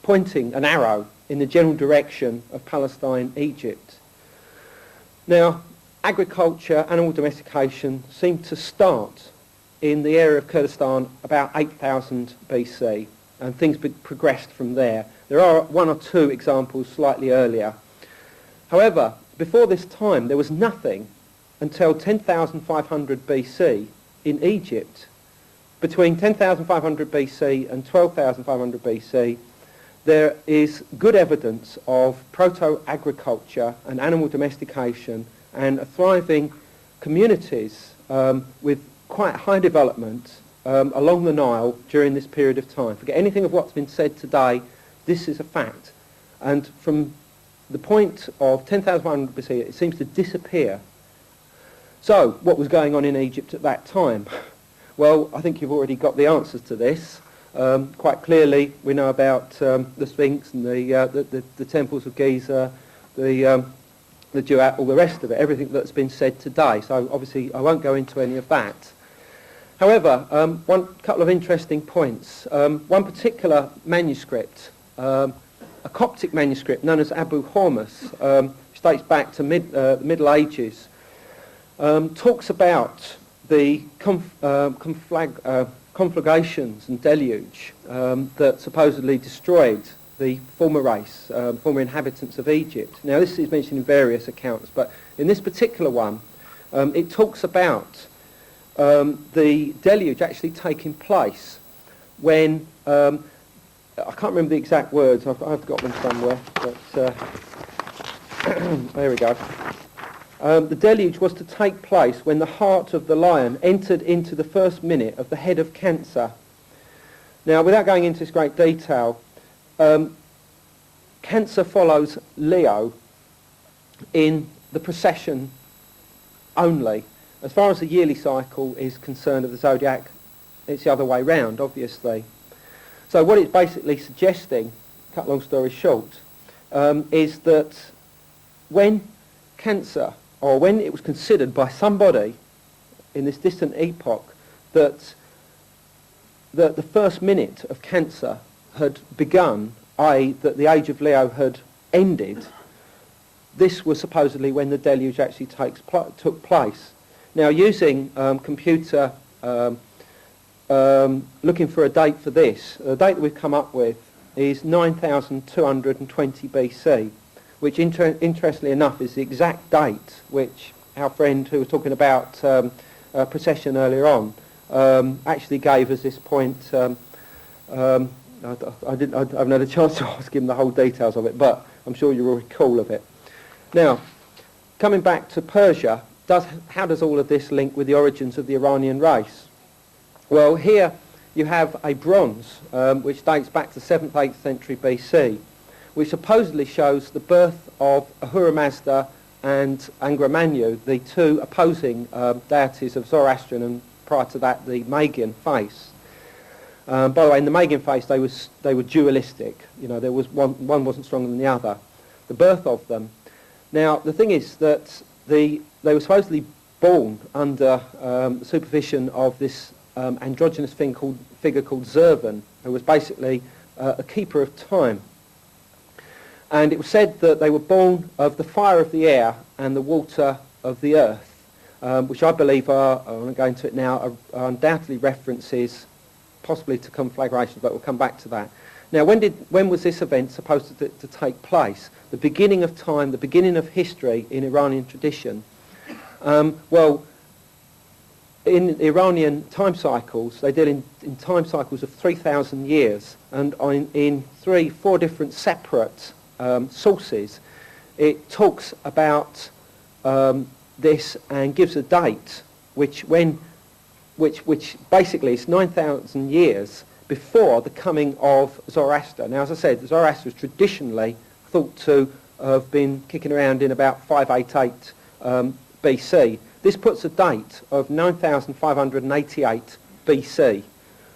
pointing an arrow in the general direction of Palestine, Egypt. Now, agriculture, animal domestication seemed to start in the area of Kurdistan about 8,000 BC, and things progressed from there. There are one or two examples slightly earlier. However, before this time, there was nothing until 10,500 BC in Egypt. Between 10,500 BC and 12,500 BC, there is good evidence of proto-agriculture and animal domestication and thriving communities with quite high development along the Nile during this period of time. Forget anything of what's been said today, this is a fact. And from the point of 10,500 BC, it seems to disappear. So, what was going on in Egypt at that time? Well, I think you've already got the answers to this. Quite clearly, we know about the Sphinx and the temples of Giza, the Duat, all the rest of it, everything that's been said today. So, obviously, I won't go into any of that. However, one couple of interesting points. One particular manuscript, a Coptic manuscript known as Abu Hormus, which dates back to the Middle Ages, talks about the conflagrations and deluge that supposedly destroyed the former race, former inhabitants of Egypt. Now, this is mentioned in various accounts, but in this particular one, it talks about the deluge actually taking place when I can't remember the exact words. I've got them somewhere, but there we go. The deluge was to take place when the heart of the lion entered into the first minute of the head of Cancer. Now, without going into this great detail, Cancer follows Leo in the procession only. As far as the yearly cycle is concerned of the zodiac, it's the other way round, obviously. So what it's basically suggesting, cut long story short, is that when Cancer, or when it was considered by somebody in this distant epoch that the first minute of Cancer had begun, i.e. that the age of Leo had ended, this was supposedly when the deluge actually took place. Now, using computer looking for a date for this, the date that we've come up with is 9,220 BC, which interestingly enough is the exact date which our friend who was talking about procession earlier on actually gave us this point. I haven't had a chance to ask him the whole details of it, but I'm sure you'll recall of it. Now, coming back to Persia, how does all of this link with the origins of the Iranian race? Well, here you have a bronze which dates back to 7th, 8th century BC, which supposedly shows the birth of Ahura Mazda and Angra Mainyu, the two opposing deities of Zoroastrian and prior to that the Magian faith. By the way, in the Magian faith they were dualistic. You know, there was one wasn't stronger than the other. The birth of them. Now, the thing is that they were supposedly born under the supervision of this androgynous figure called Zervan, who was basically a keeper of time. And it was said that they were born of the fire of the air and the water of the earth. which I believe are, I won't go into it now, are undoubtedly references possibly to conflagrations, but we'll come back to that. Now, when was this event supposed to take place? The beginning of time, the beginning of history in Iranian tradition. Well, in Iranian time cycles, they deal in time cycles of 3,000 years, and in 3-4 different separate sources, it talks about this and gives a date, which basically is 9,000 years before the coming of Zoroaster. Now, as I said, Zoroaster is traditionally thought to have been kicking around in about 588 BC. This puts a date of 9,588 BC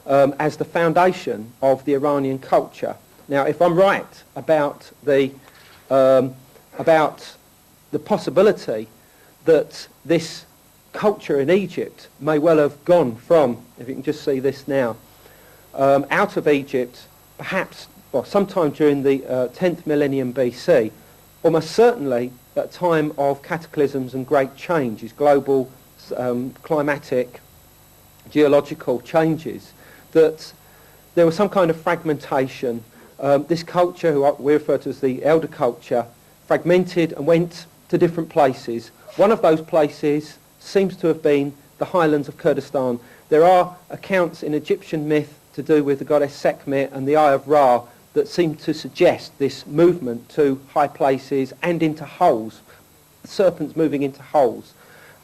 as the foundation of the Iranian culture. Now, if I'm right about the possibility that this culture in Egypt may well have gone from, if you can just see this now, out of Egypt, perhaps, well, sometime during the 10th millennium BC, almost certainly at a time of cataclysms and great changes, global climatic, geological changes, that there was some kind of fragmentation. This culture, who we refer to as the elder culture, fragmented and went to different places. One of those places seems to have been the highlands of Kurdistan. There are accounts in Egyptian myth to do with the goddess Sekhmet and the Eye of Ra that seem to suggest this movement to high places and into holes, serpents moving into holes,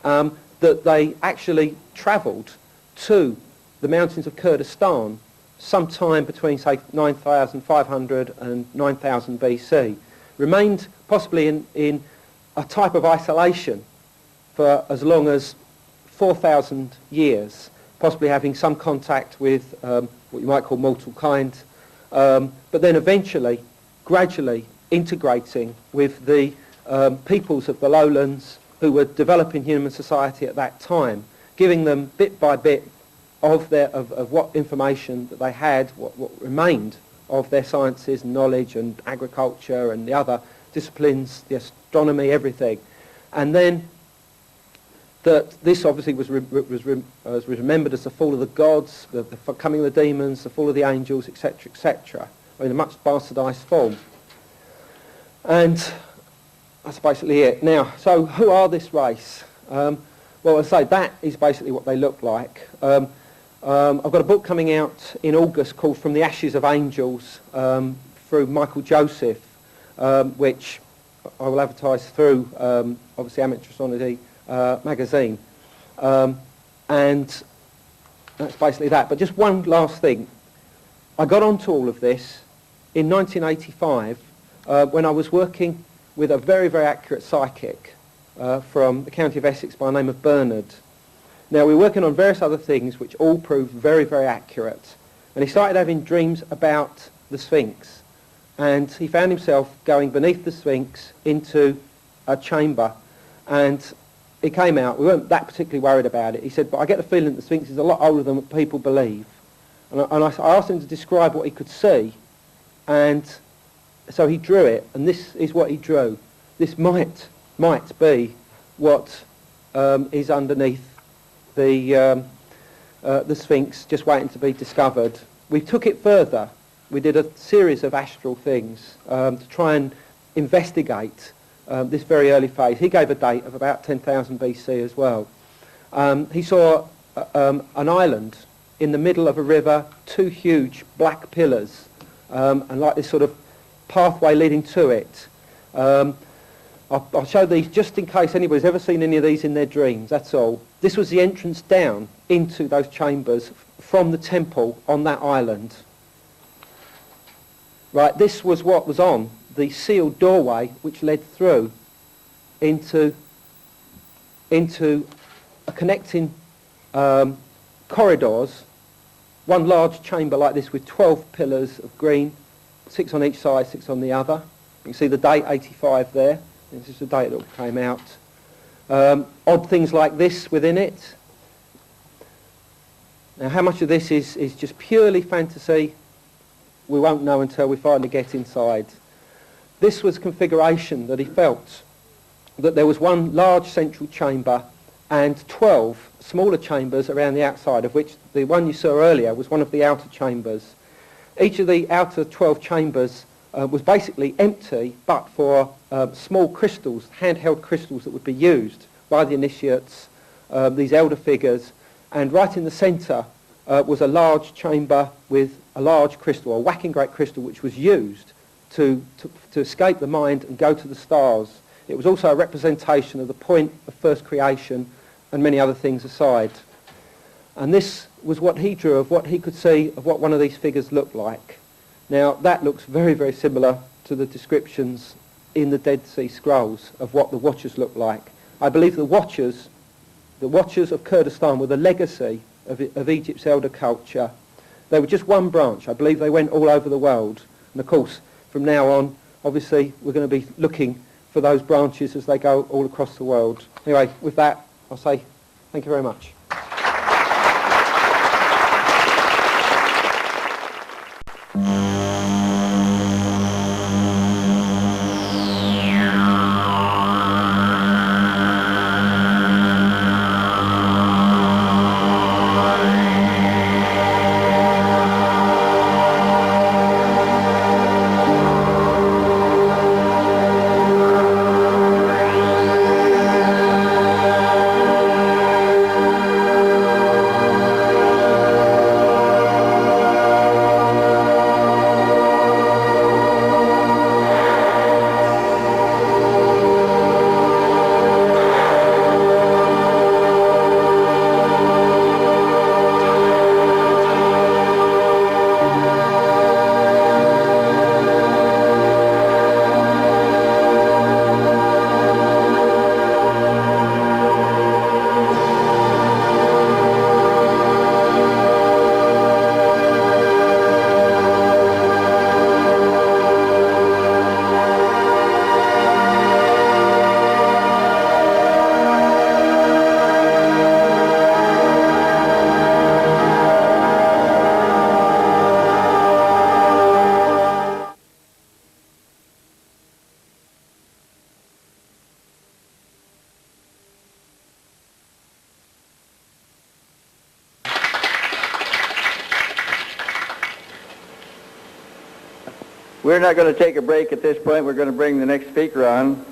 that they actually travelled to the mountains of Kurdistan sometime between, say, 9,500 and 9,000 BC, remained possibly in a type of isolation for as long as 4,000 years, possibly having some contact with what you might call mortal kind, but then eventually, gradually integrating with the peoples of the lowlands who were developing human society at that time, giving them bit by bit of what information that they had, what remained of their sciences, knowledge and agriculture and the other disciplines, the astronomy, everything. And then that this obviously was remembered as the fall of the gods, the coming of the demons, the fall of the angels, etc., etc., in a much bastardised form. And that's basically it. Now, so who are this race? Well, as I say, that is basically what they look like. I've got a book coming out in August called From the Ashes of Angels through Michael Joseph, which I will advertise through, obviously, Amateur Astronomy magazine. And that's basically that. But just one last thing. I got onto all of this in 1985 when I was working with a very, very accurate psychic from the county of Essex by the name of Bernard. Now, we were working on various other things which all proved very, very accurate. And he started having dreams about the Sphinx. And he found himself going beneath the Sphinx into a chamber. And it came out. We weren't that particularly worried about it. He said, but I get the feeling that the Sphinx is a lot older than what people believe. And I asked him to describe what he could see. And so he drew it. And this is what he drew. This might be what is underneath the Sphinx, just waiting to be discovered. We took it further. We did a series of astral things to try and investigate this very early phase. He gave a date of about 10,000 BC as well. He saw an island in the middle of a river, two huge black pillars, and like this sort of pathway leading to it. I'll show these just in case anybody's ever seen any of these in their dreams, that's all. This was the entrance down into those chambers from the temple on that island. Right, this was what was on the sealed doorway which led through into a connecting corridors, one large chamber like this with 12 pillars of green, 6 on each side, 6 on the other. You can see the date 85 there. This is the date that came out. Odd things like this within it. Now, how much of this is just purely fantasy, we won't know until we finally get inside. This was configuration that he felt, that there was one large central chamber and 12 smaller chambers around the outside, of which the one you saw earlier was one of the outer chambers. Each of the outer 12 chambers was basically empty, but for small crystals, handheld crystals that would be used by the initiates, these elder figures, and right in the centre was a large chamber with a large crystal, a whacking great crystal, which was used to escape the mind and go to the stars. It was also a representation of the point of first creation and many other things aside. And this was what he drew of what he could see of what one of these figures looked like. Now, that looks very, very similar to the descriptions in the Dead Sea Scrolls of what the Watchers looked like. I believe the Watchers of Kurdistan were the legacy of Egypt's elder culture. They were just one branch. I believe they went all over the world. And of course, from now on, obviously, we're going to be looking for those branches as they go all across the world. Anyway, with that, I'll say thank you very much. We're not going to take a break at this point. We're going to bring the next speaker on.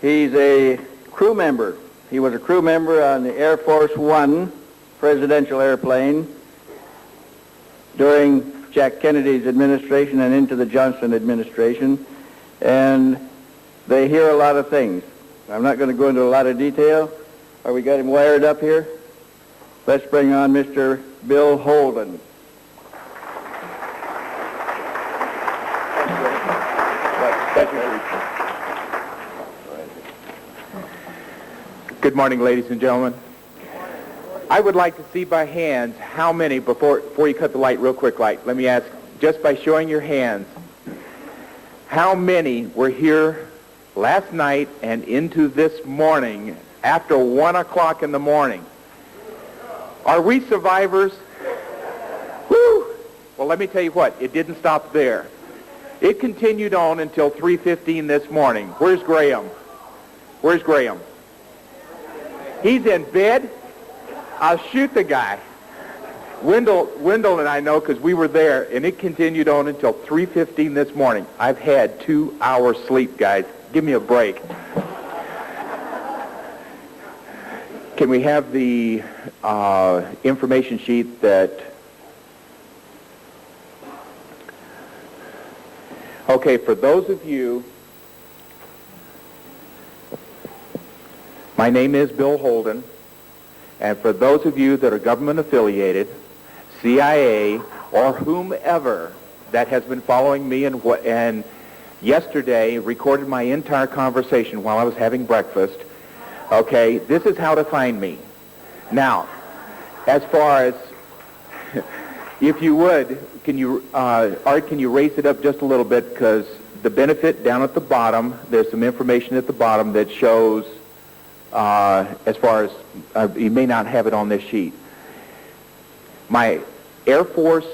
He's a crew member. He was a crew member on the Air Force One presidential airplane during Jack Kennedy's administration and into the Johnson administration. And they hear a lot of things. I'm not going to go into a lot of detail. Are we got him wired up here? Let's bring on Mr. Bill Holden. Good morning, ladies and gentlemen. I would like to see by hands how many, before you cut the light, real quick light, let me ask, just by showing your hands, how many were here last night and into this morning after 1 o'clock in the morning? Are we survivors? Woo! Well, let me tell you what, it didn't stop there. It continued on until 3:15 this morning. Where's Graham? Where's Graham? He's in bed. I'll shoot the guy. Wendell and I know because we were there, and it continued on until 3:15 this morning. I've had 2 hours sleep, guys. Give me a break. Can we have the information sheet that... Okay, for those of you... My name is Bill Holden, and for those of you that are government affiliated, CIA, or whomever that has been following me and yesterday recorded my entire conversation while I was having breakfast, okay, this is how to find me. Now, as far as, if you would, can you, Art, can you raise it up just a little bit, because the benefit down at the bottom, there's some information at the bottom that shows as far as, you may not have it on this sheet. My Air Force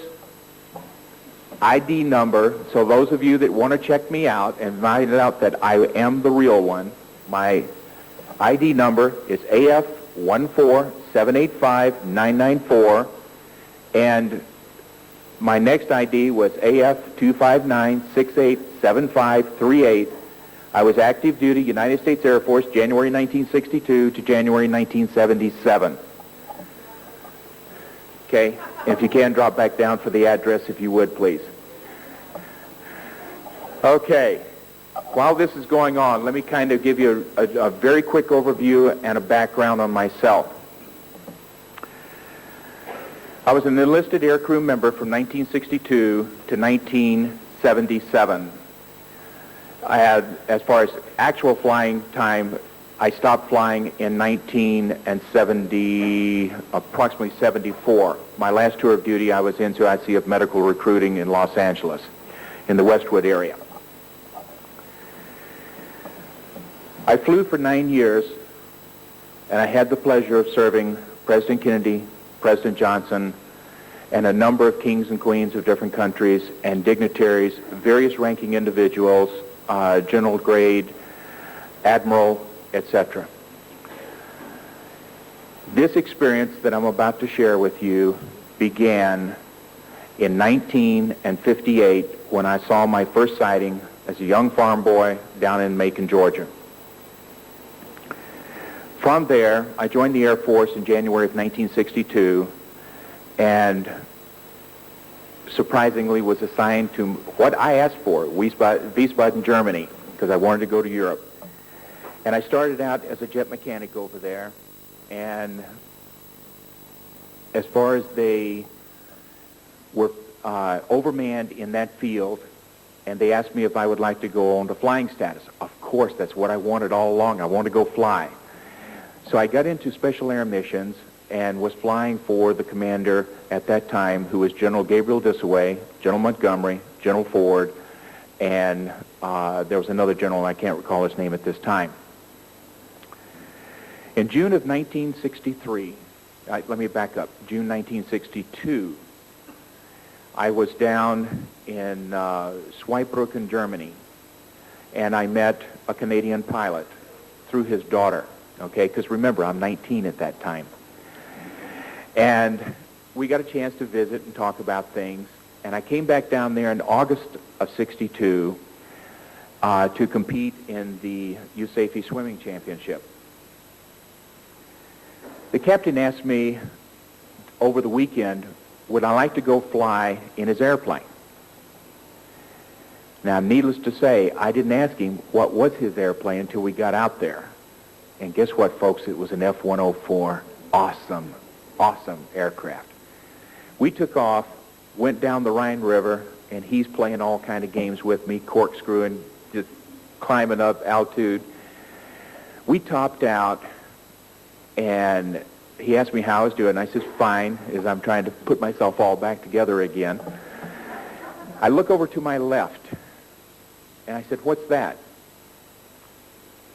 ID number, so those of you that want to check me out and find out that I am the real one, my ID number is AF 14785-994, and my next ID was AF259687538. I was active duty United States Air Force, January 1962 to January 1977. Okay, if you can, drop back down for the address if you would, please. Okay, while this is going on, let me kind of give you a very quick overview and a background on myself. I was an enlisted aircrew member from 1962 to 1977. I had, as far as actual flying time, I stopped flying in approximately 74. My last tour of duty, I was into ICF medical recruiting in Los Angeles, in the Westwood area. I flew for 9 years, and I had the pleasure of serving President Kennedy, President Johnson, and a number of kings and queens of different countries and dignitaries, various ranking individuals, general grade, admiral, etc. This experience that I'm about to share with you began in 1958 when I saw my first sighting as a young farm boy down in Macon, Georgia. From there, I joined the Air Force in January of 1962 and surprisingly was assigned to what I asked for, Wiesbaden, Germany, because I wanted to go to Europe. And I started out as a jet mechanic over there, and as far as they were overmanned in that field, and they asked me if I would like to go on to flying status. Of course, that's what I wanted all along. I wanted to go fly. So I got into special air missions and was flying for the commander at that time, who was General Gabriel Dissaway, General Montgomery, General Ford, and there was another general, I can't recall his name at this time. In June of 1963, let me back up, June 1962, I was down in Zweibrücken, Germany, and I met a Canadian pilot through his daughter, okay, because remember, I'm 19 at that time. And we got a chance to visit and talk about things, and I came back down there in August of 62 to compete in the USAFE swimming championship. The captain asked me over the weekend, would I like to go fly in his airplane? Now, needless to say, I didn't ask him what was his airplane until we got out there. And guess what, folks? It was an F-104. Awesome, awesome aircraft. We took off, went down the Rhine River, and he's playing all kind of games with me, corkscrewing, just climbing up altitude. We topped out, and he asked me how I was doing. I said, fine, as I'm trying to put myself all back together again. I look over to my left, and I said, what's that?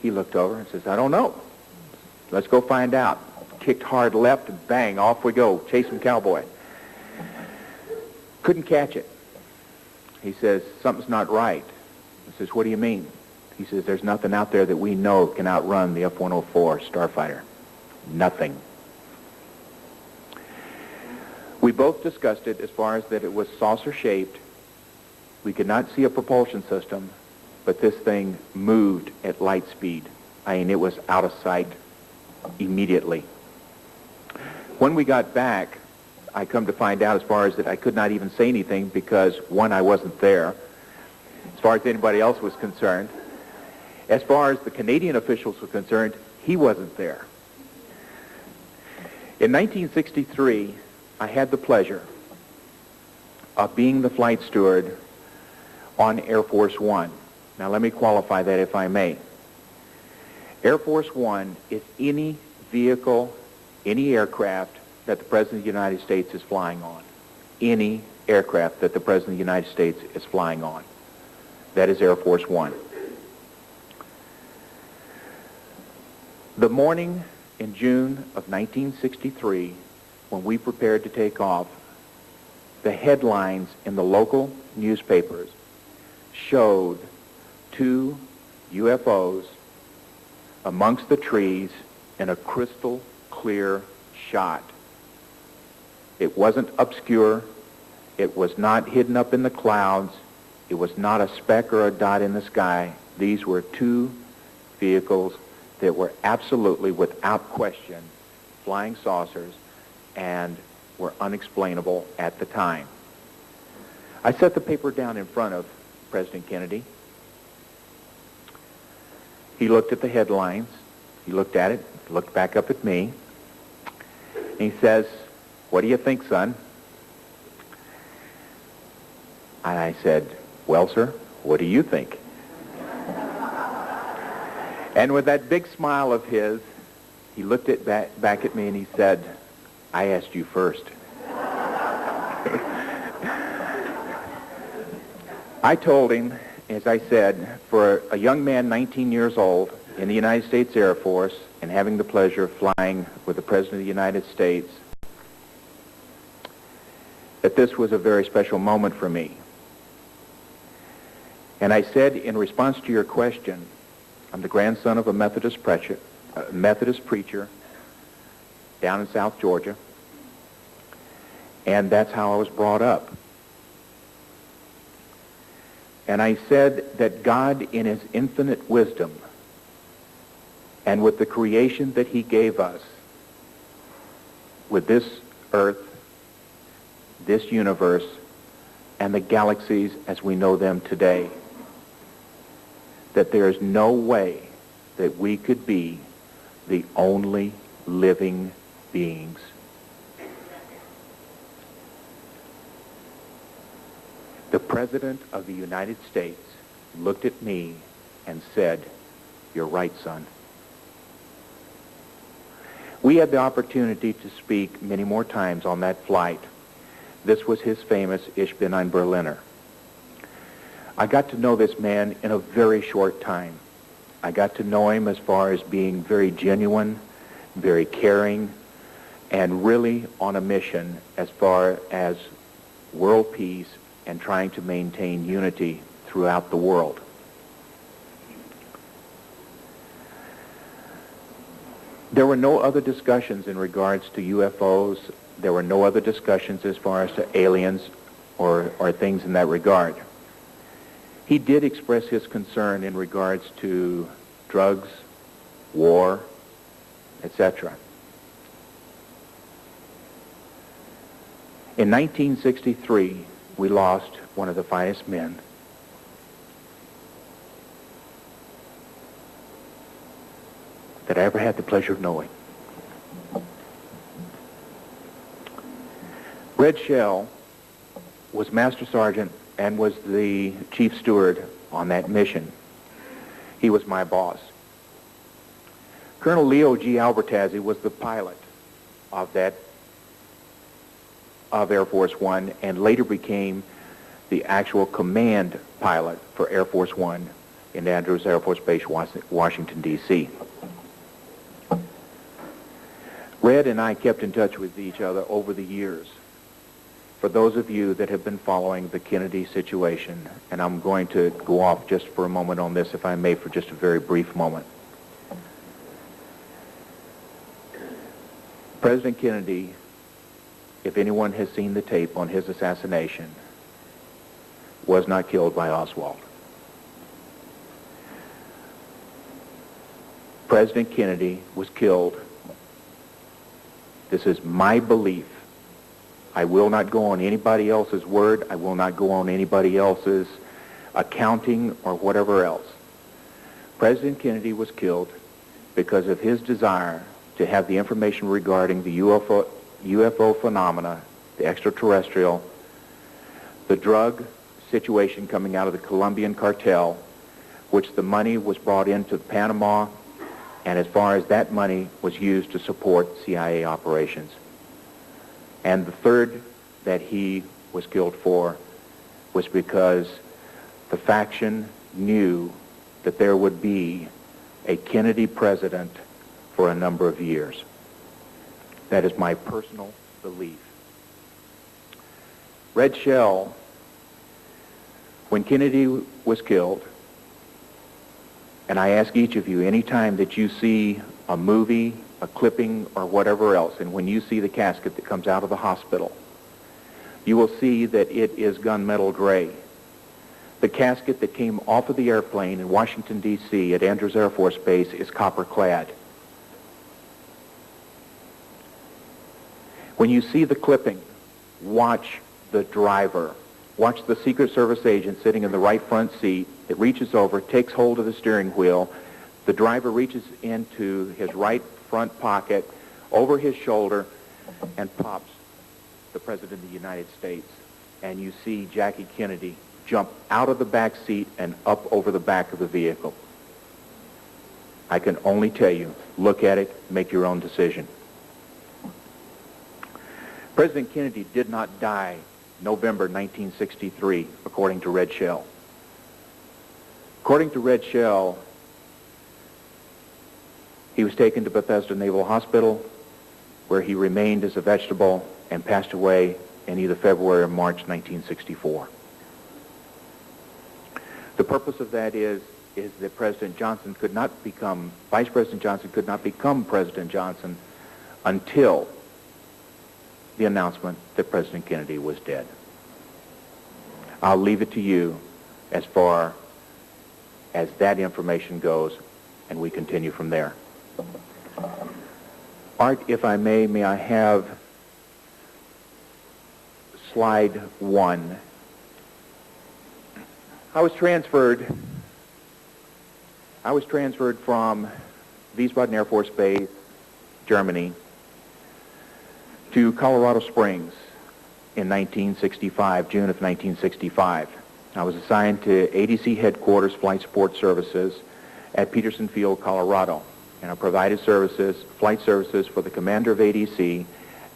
He looked over and says, I don't know. Let's go find out. Kicked hard left, and bang, off we go, chasing cowboy. Couldn't catch it. He says, something's not right. I says, what do you mean? He says, there's nothing out there that we know can outrun the F-104 Starfighter. Nothing. We both discussed it as far as that it was saucer-shaped. We could not see a propulsion system, but this thing moved at light speed. I mean, it was out of sight immediately. When we got back, I come to find out as far as that I could not even say anything because, one, I wasn't there, as far as anybody else was concerned. As far as the Canadian officials were concerned, he wasn't there. In 1963, I had the pleasure of being the flight steward on Air Force One. Now let me qualify that if I may. Air Force One is any vehicle, any aircraft that the President of the United States is flying on. Any aircraft that the President of the United States is flying on. That is Air Force One. The morning in June of 1963, when we prepared to take off, the headlines in the local newspapers showed 2 UFOs amongst the trees in a crystal clear shot. It wasn't obscure. It was not hidden up in the clouds. It was not a speck or a dot in the sky. These were two vehicles that were absolutely, without question, flying saucers and were unexplainable at the time. I set the paper down in front of President Kennedy. He looked at the headlines. He looked at it, looked back up at me, and he says, "What do you think, son?" And I said, "Well, sir, what do you think?" And with that big smile of his, he looked back at me and he said, "I asked you first." I told him, as I said, for a young man 19 years old in the United States Air Force and having the pleasure of flying with the President of the United States, that this was a very special moment for me. And I said, in response to your question, I'm the grandson of a Methodist preacher down in South Georgia, and that's how I was brought up. And I said that God, in his infinite wisdom, and with the creation that he gave us, with this earth, this universe, and the galaxies as we know them today, that there is no way that we could be the only living beings. The President of the United States looked at me and said, "You're right, son." We had the opportunity to speak many more times on that flight. This was his famous Ich bin ein Berliner. I got to know this man in a very short time. I got to know him as far as being very genuine, very caring, and really on a mission as far as world peace and trying to maintain unity throughout the world. There were no other discussions in regards to UFOs. There were no other discussions as far as to aliens or things in that regard. He did express his concern in regards to drugs, war, etc. In 1963, we lost one of the finest men. That I ever had the pleasure of knowing. Red Shell was Master Sergeant and was the chief steward on that mission. He was my boss. Colonel Leo G. Albertazzi was the pilot of Air Force One and later became the actual command pilot for Air Force One in Andrews Air Force Base, Washington, D.C. Red and I kept in touch with each other over the years. For those of you that have been following the Kennedy situation, and I'm going to go off just for a moment on this, if I may, for just a very brief moment. President Kennedy, if anyone has seen the tape on his assassination, was not killed by Oswald. President Kennedy was killed. This is my belief. I will not go on anybody else's word. I will not go on anybody else's accounting or whatever else. President Kennedy was killed because of his desire to have the information regarding the UFO phenomena, the extraterrestrial, the drug situation coming out of the Colombian cartel, which the money was brought into Panama, and as far as that money was used to support CIA operations. And the third that he was killed for was because the faction knew that there would be a Kennedy president for a number of years. That is my personal belief. Red Shell, when Kennedy was killed, and I ask each of you, anytime that you see a movie a clipping, or whatever else, and when you see the casket that comes out of the hospital, you will see that it is gunmetal gray. The casket that came off of the airplane in Washington, D.C. at Andrews Air Force Base is copper-clad. When you see the clipping, watch the driver. Watch the Secret Service agent sitting in the right front seat. It reaches over, takes hold of the steering wheel. The driver reaches into his right front pocket, over his shoulder, and pops the President of the United States. And you see Jackie Kennedy jump out of the back seat and up over the back of the vehicle. I can only tell you, look at it, make your own decision. President Kennedy did not die November 1963, according to Red Shell. According to Red Shell, he was taken to Bethesda Naval Hospital, where he remained as a vegetable and passed away in either February or March 1964. The purpose of that is that Vice President Johnson could not become President Johnson until the announcement that President Kennedy was dead. I'll leave it to you as far as that information goes, and we continue from there. Art, if I may I have slide 1. I was transferred from Wiesbaden Air Force Base, Germany, to Colorado Springs in 1965, June of 1965. I was assigned to ADC Headquarters Flight Support Services at Peterson Field, Colorado, and I provided flight services for the commander of ADC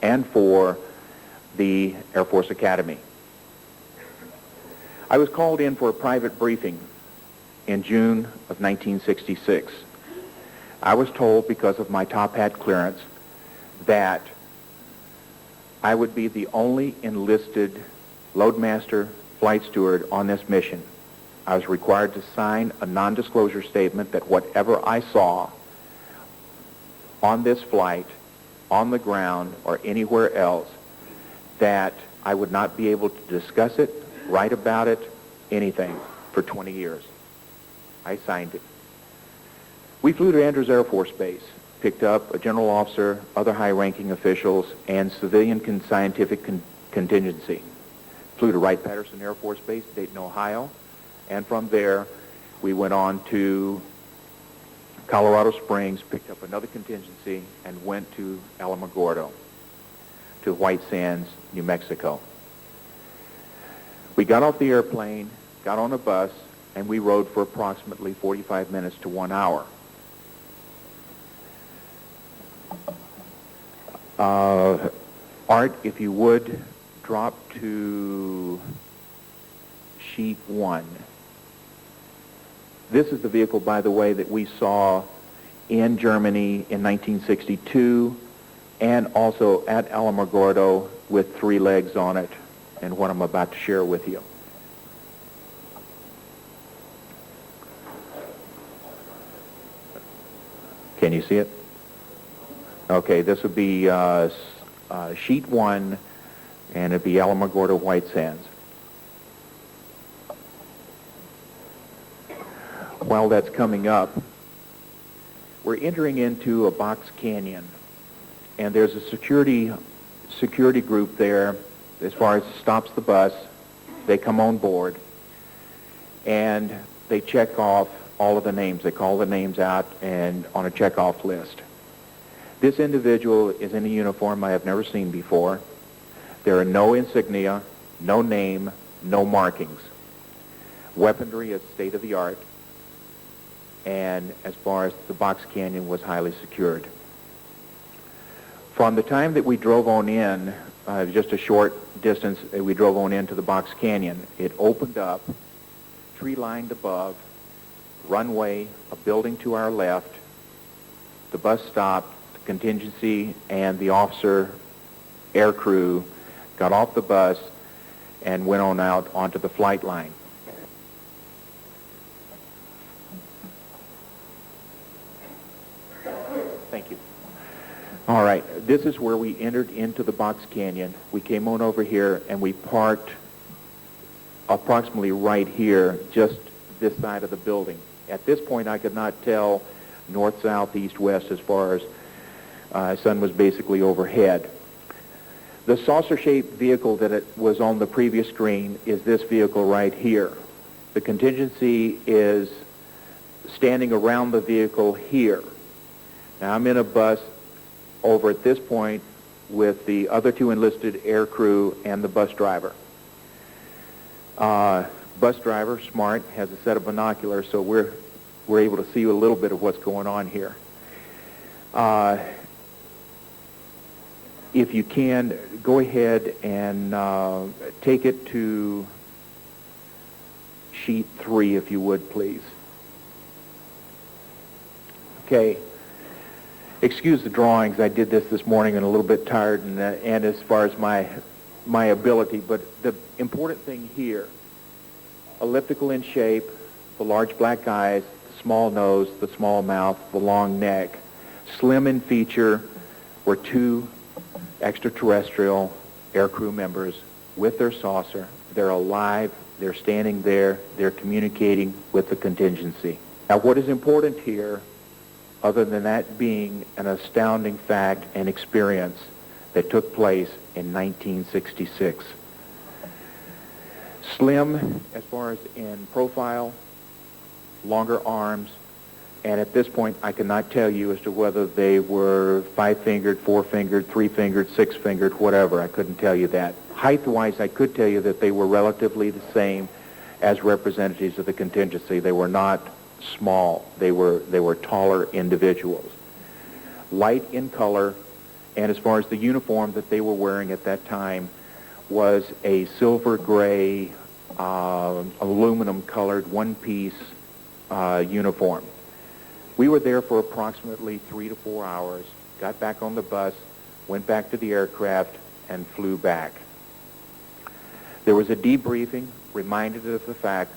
and for the Air Force Academy. I was called in for a private briefing in June of 1966. I was told, because of my top hat clearance, that I would be the only enlisted loadmaster flight steward on this mission. I was required to sign a non-disclosure statement that whatever I saw on this flight, on the ground, or anywhere else, that I would not be able to discuss it, write about it, anything, for 20 years. I signed it. We flew to Andrews Air Force Base, picked up a general officer, other high-ranking officials, and civilian scientific contingency. Flew to Wright-Patterson Air Force Base, Dayton, Ohio, and from there we went on to Colorado Springs, picked up another contingency, and went to Alamogordo, to White Sands, New Mexico. We got off the airplane, got on a bus, and we rode for approximately 45 minutes to 1 hour. Art, if you would, drop to sheet 1. This is the vehicle, by the way, that we saw in Germany in 1962 and also at Alamogordo with 3 legs on it, and what I'm about to share with you. Can you see it? Okay, this would be sheet 1, and it'd be Alamogordo White Sands. While that's coming up, we're entering into a box canyon, and there's a security group there as far as stops the bus. They come on board, and they check off all of the names. They call the names out and on a check-off list. This individual is in a uniform I have never seen before. There are no insignia, no name, no markings. Weaponry is state-of-the-art, and as far as the box canyon was highly secured. From the time that we drove on in, just a short distance, we drove on into the box canyon. It opened up, tree-lined above, runway, a building to our left. The bus stopped. The contingency and the officer air crew got off the bus and went on out onto the flight line. Thank you. All right, this is where we entered into the box canyon. We came on over here and we parked approximately right here, just this side of the building. At this point, I could not tell north, south, east, west as far as sun was basically overhead. The saucer-shaped vehicle that it was on the previous screen is this vehicle right here. The contingency is standing around the vehicle here. Now, I'm in a bus over at this point with the other two enlisted air crew and the bus driver. Bus driver, smart, has a set of binoculars, so we're able to see a little bit of what's going on here. If you can, go ahead and take it to sheet 3, if you would, please. Okay. Excuse the drawings. I did this morning and a little bit tired, and as far as my ability, but the important thing here, elliptical in shape, the large black eyes, the small nose, the small mouth, the long neck, slim in feature, were two extraterrestrial air crew members with their saucer. They're alive, they're standing there, they're communicating with the contingency. Now, what is important here, other than that being an astounding fact and experience that took place in 1966. Slim as far as in profile, longer arms, and at this point I cannot tell you as to whether they were 5-fingered, 4-fingered, 3-fingered, 6-fingered, whatever. I couldn't tell you that. Height-wise, I could tell you that they were relatively the same as representatives of the contingency. They were not small. They were taller individuals. Light in color, and as far as the uniform that they were wearing at that time was a silver gray, aluminum-colored, one-piece uniform. We were there for approximately 3 to 4 hours, got back on the bus, went back to the aircraft, and flew back. There was a debriefing, reminded of the fact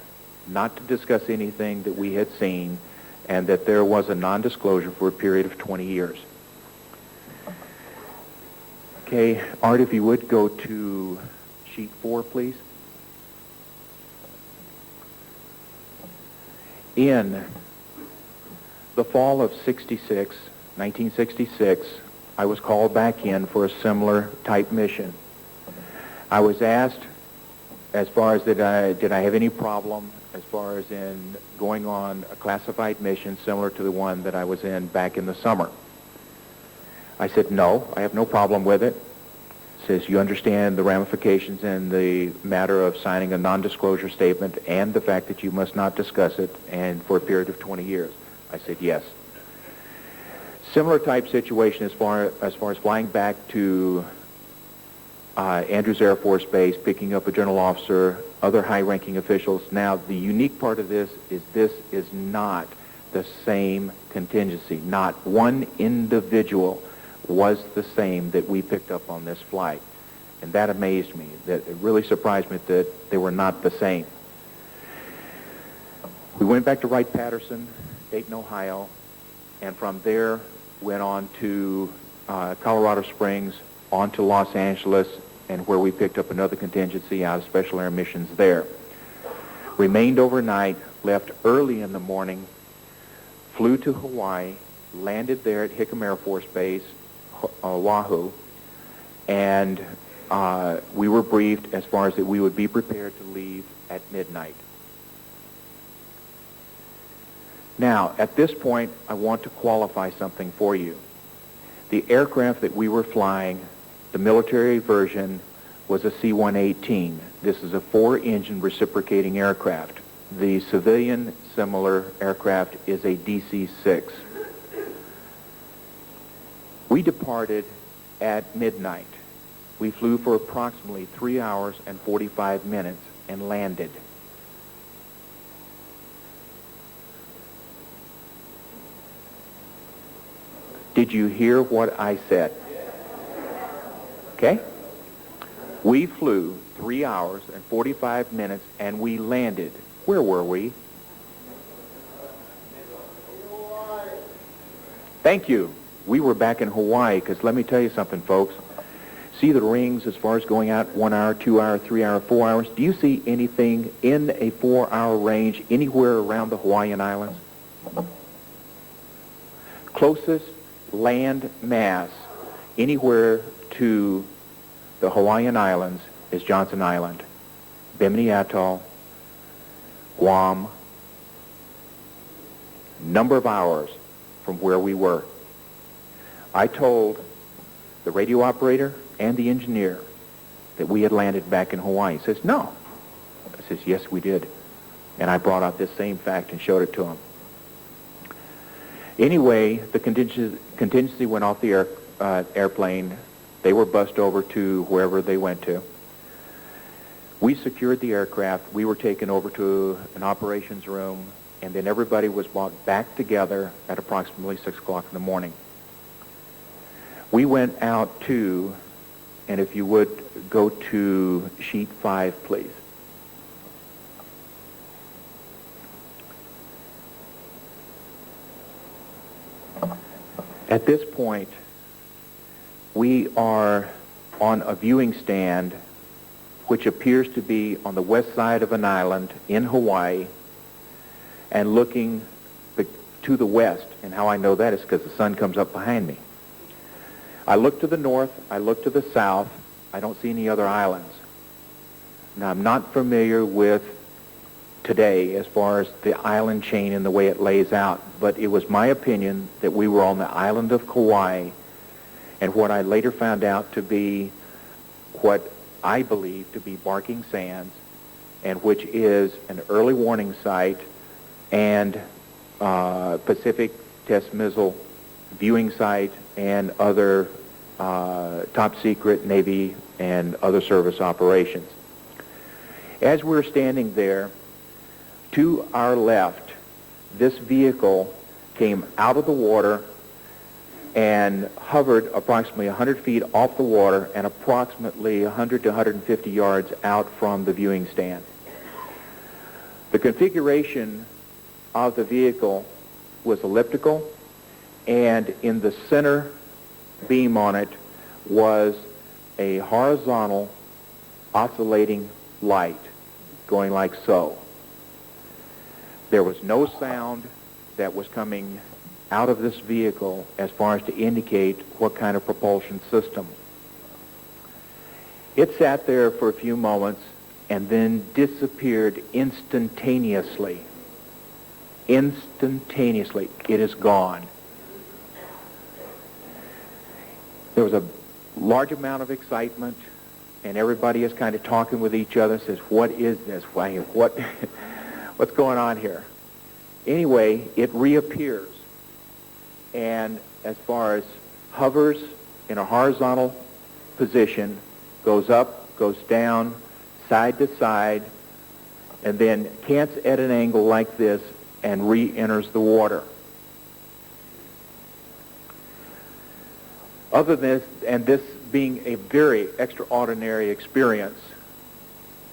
not to discuss anything that we had seen, and that there was a non-disclosure for a period of 20 years. Okay, Art, if you would go to sheet 4, please. In the fall of 1966, I was called back in for a similar type mission. I was asked, as far as did I have any problem as far as in going on a classified mission similar to the one that I was in back in the summer. I said, no, I have no problem with it. It says, you understand the ramifications in the matter of signing a non-disclosure statement and the fact that you must not discuss it and for a period of 20 years. I said, yes. Similar type situation as far as flying back to Andrews Air Force Base, picking up a general officer, other high-ranking officials. Now, the unique part of this is not the same contingency. Not one individual was the same that we picked up on this flight. And that amazed me. That it really surprised me that they were not the same. We went back to Wright-Patterson, Dayton, Ohio, and from there went on to Colorado Springs, on to Los Angeles, and where we picked up another contingency out of Special Air Missions there. Remained overnight, left early in the morning, flew to Hawaii, landed there at Hickam Air Force Base, Oahu, and we were briefed as far as that we would be prepared to leave at midnight. Now, at this point, I want to qualify something for you. The aircraft that we were flying, the military version, was a C-118. This is a 4-engine reciprocating aircraft. The civilian similar aircraft is a DC-6. We departed at midnight. We flew for approximately 3 hours and 45 minutes and landed. Did you hear what I said? Okay? We flew 3 hours and 45 minutes and we landed. Where were we? Thank you. we were back in Hawaii, because let me tell you something, folks. See the rings as far as going out 1 hour, 2 hour, 3 hour, 4 hours? Do you see anything in a 4-hour range anywhere around the Hawaiian Islands? Closest land mass anywhere to the Hawaiian Islands is Johnson Island, Bimini Atoll, Guam, number of hours from where we were. I told the radio operator and the engineer that we had landed back in Hawaii. He says, no. I says, yes, we did. And I brought out this same fact and showed it to him. Anyway, the contingency went off the airplane. They were bussed over to wherever they went to. We secured the aircraft. We were taken over to an operations room, and then everybody was brought back together at approximately 6 o'clock in the morning. We went out to, and if you would go to sheet 5, please. At this point, we are on a viewing stand which appears to be on the west side of an island in Hawaii and looking to the west. And how I know that is because the sun comes up behind me. I look to the north, I look to the south, I don't see any other islands. Now, I'm not familiar with today as far as the island chain and the way it lays out, but it was my opinion that we were on the island of Kauai, and what I later found out to be what I believe to be Barking Sands, and which is an early warning site and Pacific test missile viewing site and other top secret Navy and other service operations. As we're standing there, to our left, this vehicle came out of the water and hovered approximately 100 feet off the water and approximately 100 to 150 yards out from the viewing stand. The configuration of the vehicle was elliptical, and in the center beam on it was a horizontal oscillating light going like so. There was no sound that was coming out of this vehicle as far as to indicate what kind of propulsion system. It sat there for a few moments and then disappeared instantaneously. Instantaneously. It is gone. There was a large amount of excitement, and everybody is kind of talking with each other, says, what is this? What's going on here? Anyway, it reappears, and as far as hovers in a horizontal position, goes up, goes down, side to side, and then cants at an angle like this and re-enters the water. Other than this, and this being a very extraordinary experience,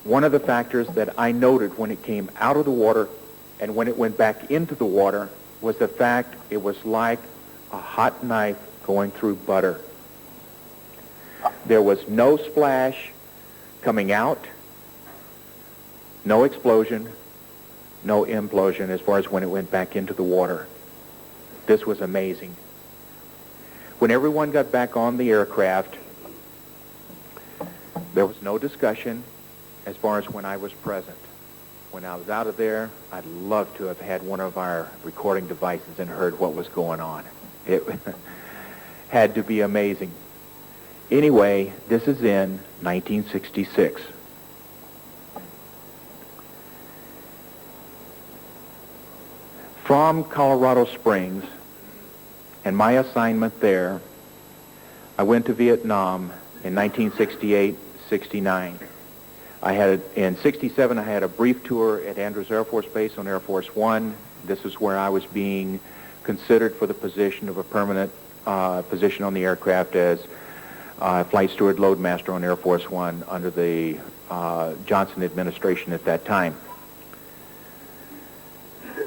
one of the factors that I noted when it came out of the water and when it went back into the water was the fact it was like a hot knife going through butter. There was no splash coming out, no explosion, no implosion as far as when it went back into the water. This was amazing. When everyone got back on the aircraft, there was no discussion as far as when I was present. When I was out of there, I'd love to have had one of our recording devices and heard what was going on. It had to be amazing. Anyway, this is in 1966. From Colorado Springs, and my assignment there, I went to Vietnam in 1968-69. In 67, I had a brief tour at Andrews Air Force Base on Air Force One. This is where I was being considered for the position of a permanent position on the aircraft as Flight Steward Loadmaster on Air Force One under the Johnson administration at that time.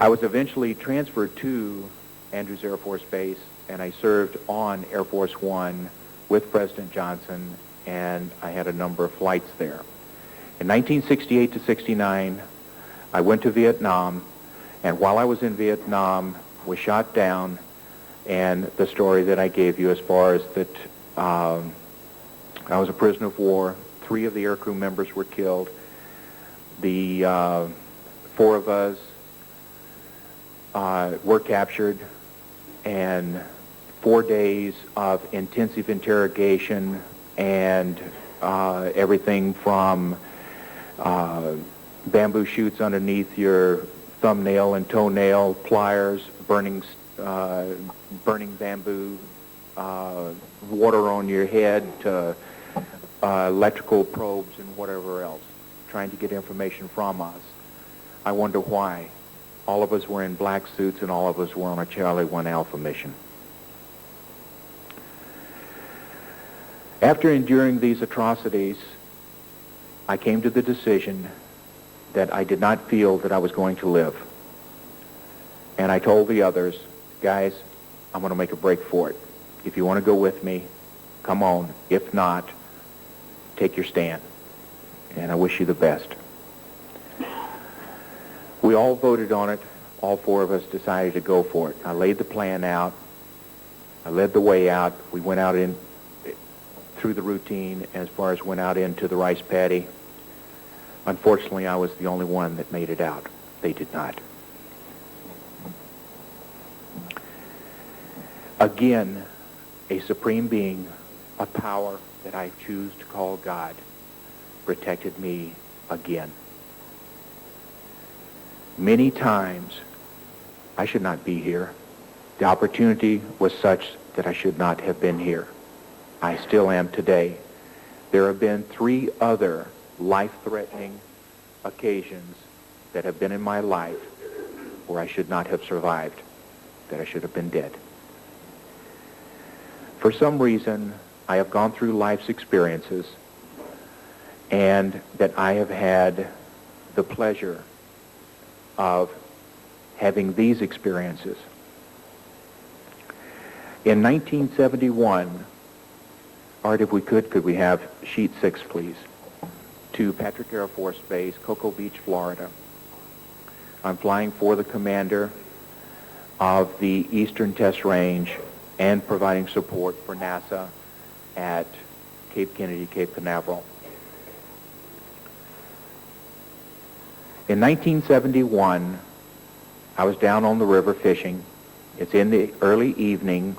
I was eventually transferred to Andrews Air Force Base, and I served on Air Force One with President Johnson, and I had a number of flights there. In 1968 to 69, I went to Vietnam, and while I was in Vietnam, was shot down, and the story that I gave you as far as that I was a prisoner of war. 3 of the aircrew members were killed. The 4 of us were captured, and 4 days of intensive interrogation and everything from bamboo shoots underneath your thumbnail and toenail, pliers, burning bamboo, water on your head, to electrical probes and whatever else, trying to get information from us. I wonder why. All of us were in black suits and all of us were on a Charlie 1 Alpha mission. After enduring these atrocities, I came to the decision that I did not feel that I was going to live. And I told the others, guys, I'm going to make a break for it. If you want to go with me, come on. If not, take your stand. And I wish you the best. We all voted on it. All 4 of us decided to go for it. I laid the plan out. I led the way out. We went out through the routine as far as went out into the rice paddy. Unfortunately, I was the only one that made it out. They did not. Again, a supreme being, a power that I choose to call God, protected me again. Many times, I should not be here. The opportunity was such that I should not have been here. I still am today. There have been 3 other life-threatening occasions that have been in my life where I should not have survived, that I should have been dead. For some reason, I have gone through life's experiences, and that I have had the pleasure of having these experiences. In 1971, Art, if we could we have sheet 6, please, to Patrick Air Force Base, Cocoa Beach, Florida. I'm flying for the commander of the Eastern Test Range and providing support for NASA at Cape Kennedy, Cape Canaveral. In 1971, I was down on the river fishing. It's in the early evening.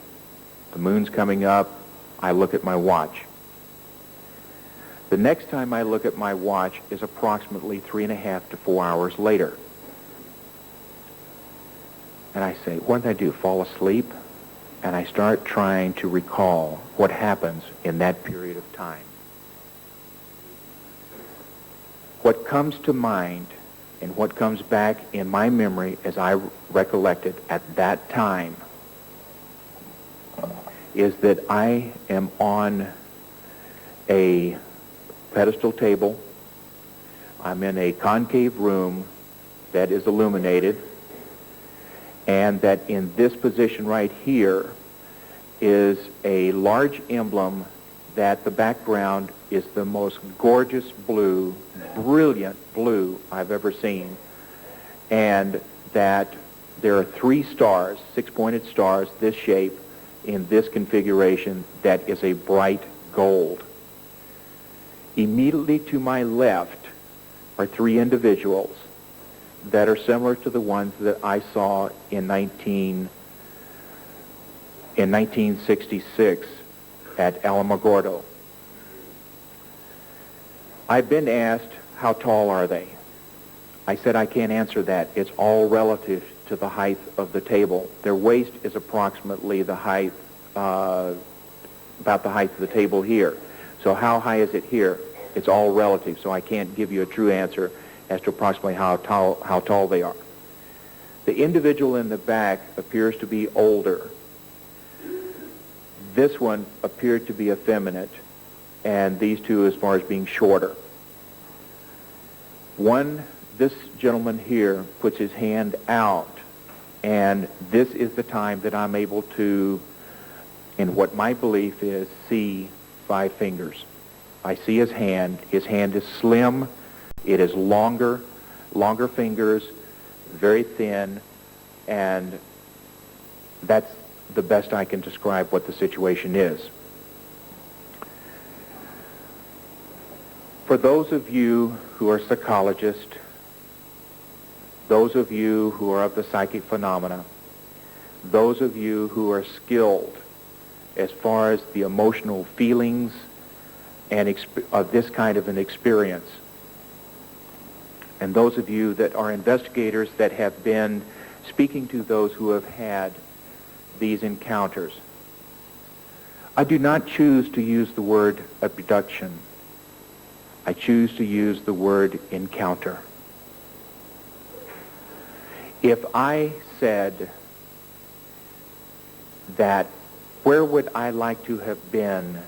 The moon's coming up. I look at my watch. The next time I look at my watch is approximately 3.5 to 4 hours later. And I say, what did I do, fall asleep? And I start trying to recall what happens in that period of time. What comes to mind and what comes back in my memory as I recollect it at that time is that I am on a pedestal table. I'm in a concave room that is illuminated, and that in this position right here is a large emblem that the background is the most gorgeous blue, brilliant blue I've ever seen, and that there are 3 stars, 6-pointed stars, this shape, in this configuration that is a bright gold. Immediately to my left are 3 individuals that are similar to the ones that I saw in 1966 at Alamogordo. I've been asked, how tall are they? I said, I can't answer that. It's all relative to the height of the table. Their waist is approximately the height, about the height of the table here. So how high is it here? It's all relative, so I can't give you a true answer as to approximately how tall they are. The individual in the back appears to be older. This one appeared to be effeminate, and these 2 as far as being shorter. This gentleman here puts his hand out And this is the time that I'm able to, in what my belief is, see 5 fingers. I see his hand. His hand is slim. It is longer fingers, very thin, and that's the best I can describe what the situation is. For those of you who are psychologists, those of you who are of the psychic phenomena, those of you who are skilled as far as the emotional feelings and of this kind of an experience, and those of you that are investigators that have been speaking to those who have had these encounters, I do not choose to use the word abduction. I choose to use the word encounter. If I said that, where would I like to have been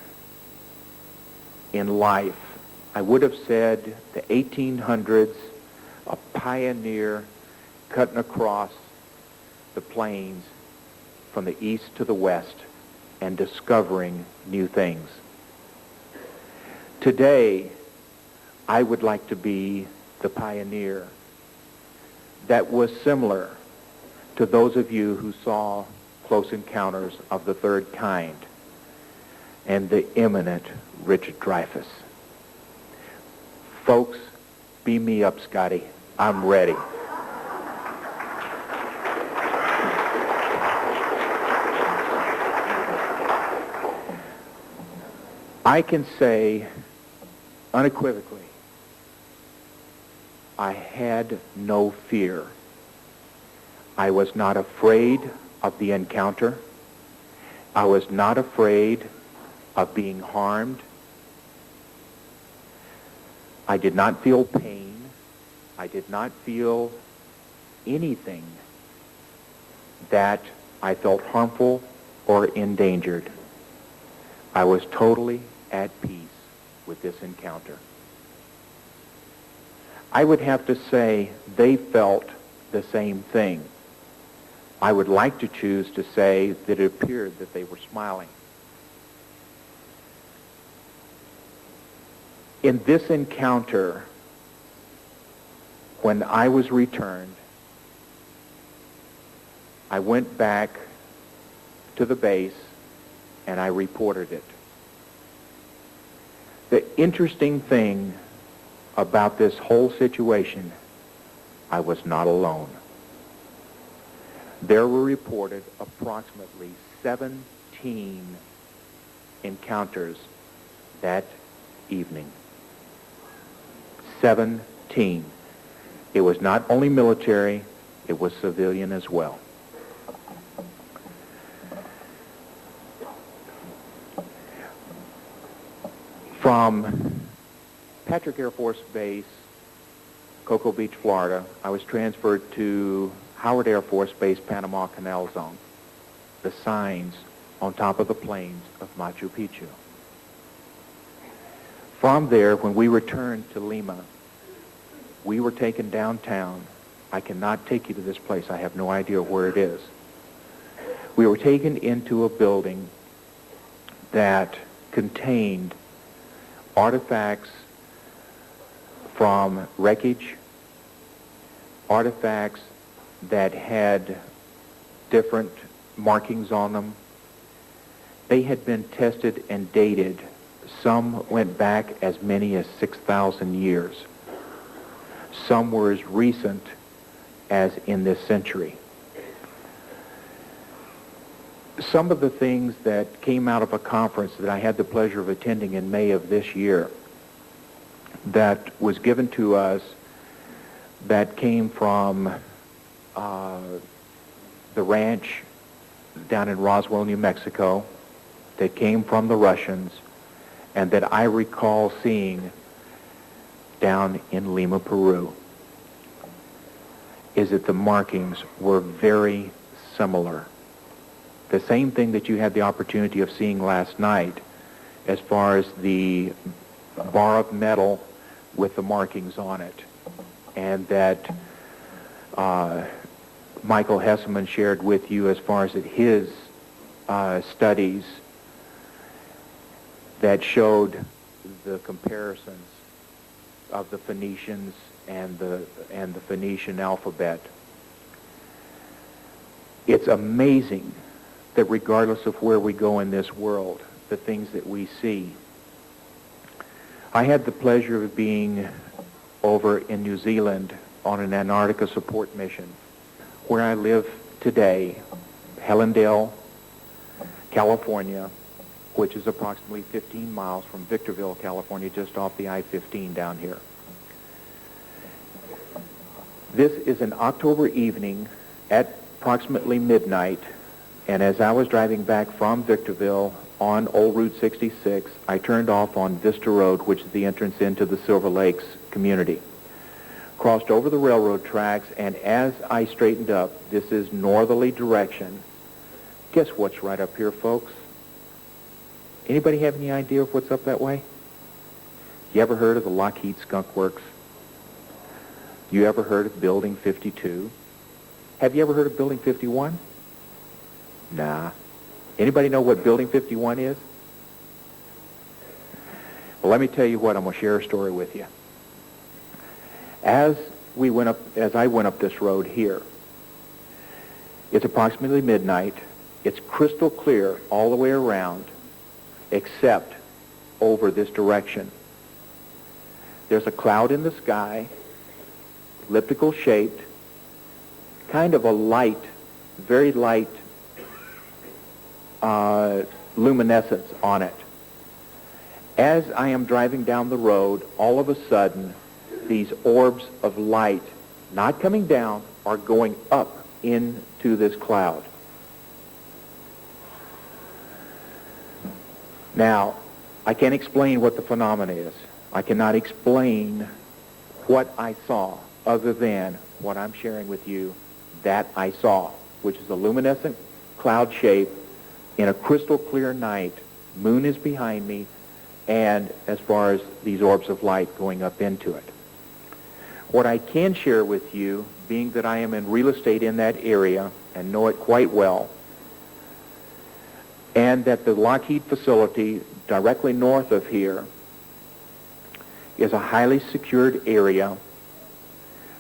in life, I would have said the 1800s, a pioneer cutting across the plains from the east to the west and discovering new things. Today, I would like to be the pioneer that was similar to those of you who saw Close Encounters of the Third Kind and the eminent Richard Dreyfuss. Folks, beam me up, Scotty. I'm ready. I can say unequivocally, I had no fear. I was not afraid of the encounter. I was not afraid of being harmed. I did not feel pain. I did not feel anything that I felt harmful or endangered. I was totally at peace with this encounter. I would have to say they felt the same thing. I would like to choose to say that it appeared that they were smiling. In this encounter, when I was returned, I went back to the base and I reported it. The interesting thing about this whole situation, I was not alone. There were reported approximately 17 encounters that evening. 17. It was not only military, it was civilian as well. From Patrick Air Force Base, Cocoa Beach, Florida, I was transferred to Howard Air Force Base, Panama Canal Zone, the signs on top of the plains of Machu Picchu. From there, when we returned to Lima, we were taken downtown. I cannot take you to this place. I have no idea where it is. We were taken into a building that contained artifacts from wreckage, artifacts that had different markings on them. They had been tested and dated. Some went back as many as 6,000 years. Some were as recent as in this century. Some of the things that came out of a conference that I had the pleasure of attending in May of this year that was given to us that came from the ranch down in Roswell, New Mexico, that came from the Russians, and that I recall seeing down in Lima, Peru, is that the markings were very similar. The same thing that you had the opportunity of seeing last night as far as the bar of metal with the markings on it, and that Michael Hesselman shared with you as far as his studies that showed the comparisons of the Phoenicians and the Phoenician alphabet. It's amazing that regardless of where we go in this world, the things that we see. I had the pleasure of being over in New Zealand on an Antarctica support mission. Where I live today, Helendale, California, which is approximately 15 miles from Victorville, California, just off the I-15 down here. This is an October evening at approximately midnight, and as I was driving back from Victorville on Old Route 66, I turned off on Vista Road, which is the entrance into the Silver Lakes community. Crossed over the railroad tracks, and as I straightened up, this is northerly direction. Guess what's right up here, folks? Anybody have any idea of what's up that way? You ever heard of the Lockheed Skunk Works? You ever heard of Building 52? Have you ever heard of Building 51? Nah. Anybody know what Building 51 is? Well, let me tell you what, I'm going to share a story with you. As I went up this road here, it's approximately midnight. It's crystal clear all the way around, except over this direction. There's a cloud in the sky, elliptical shaped, kind of a light, very light luminescence on it. As I am driving down the road, all of a sudden, these orbs of light, not coming down, are going up into this cloud. Now, I can't explain what the phenomena is. I cannot explain what I saw other than what I'm sharing with you that I saw, which is a luminescent cloud shape in a crystal clear night. Moon is behind me, and as far as these orbs of light going up into it. What I can share with you, being that I am in real estate in that area and know it quite well, and that the Lockheed facility directly north of here is a highly secured area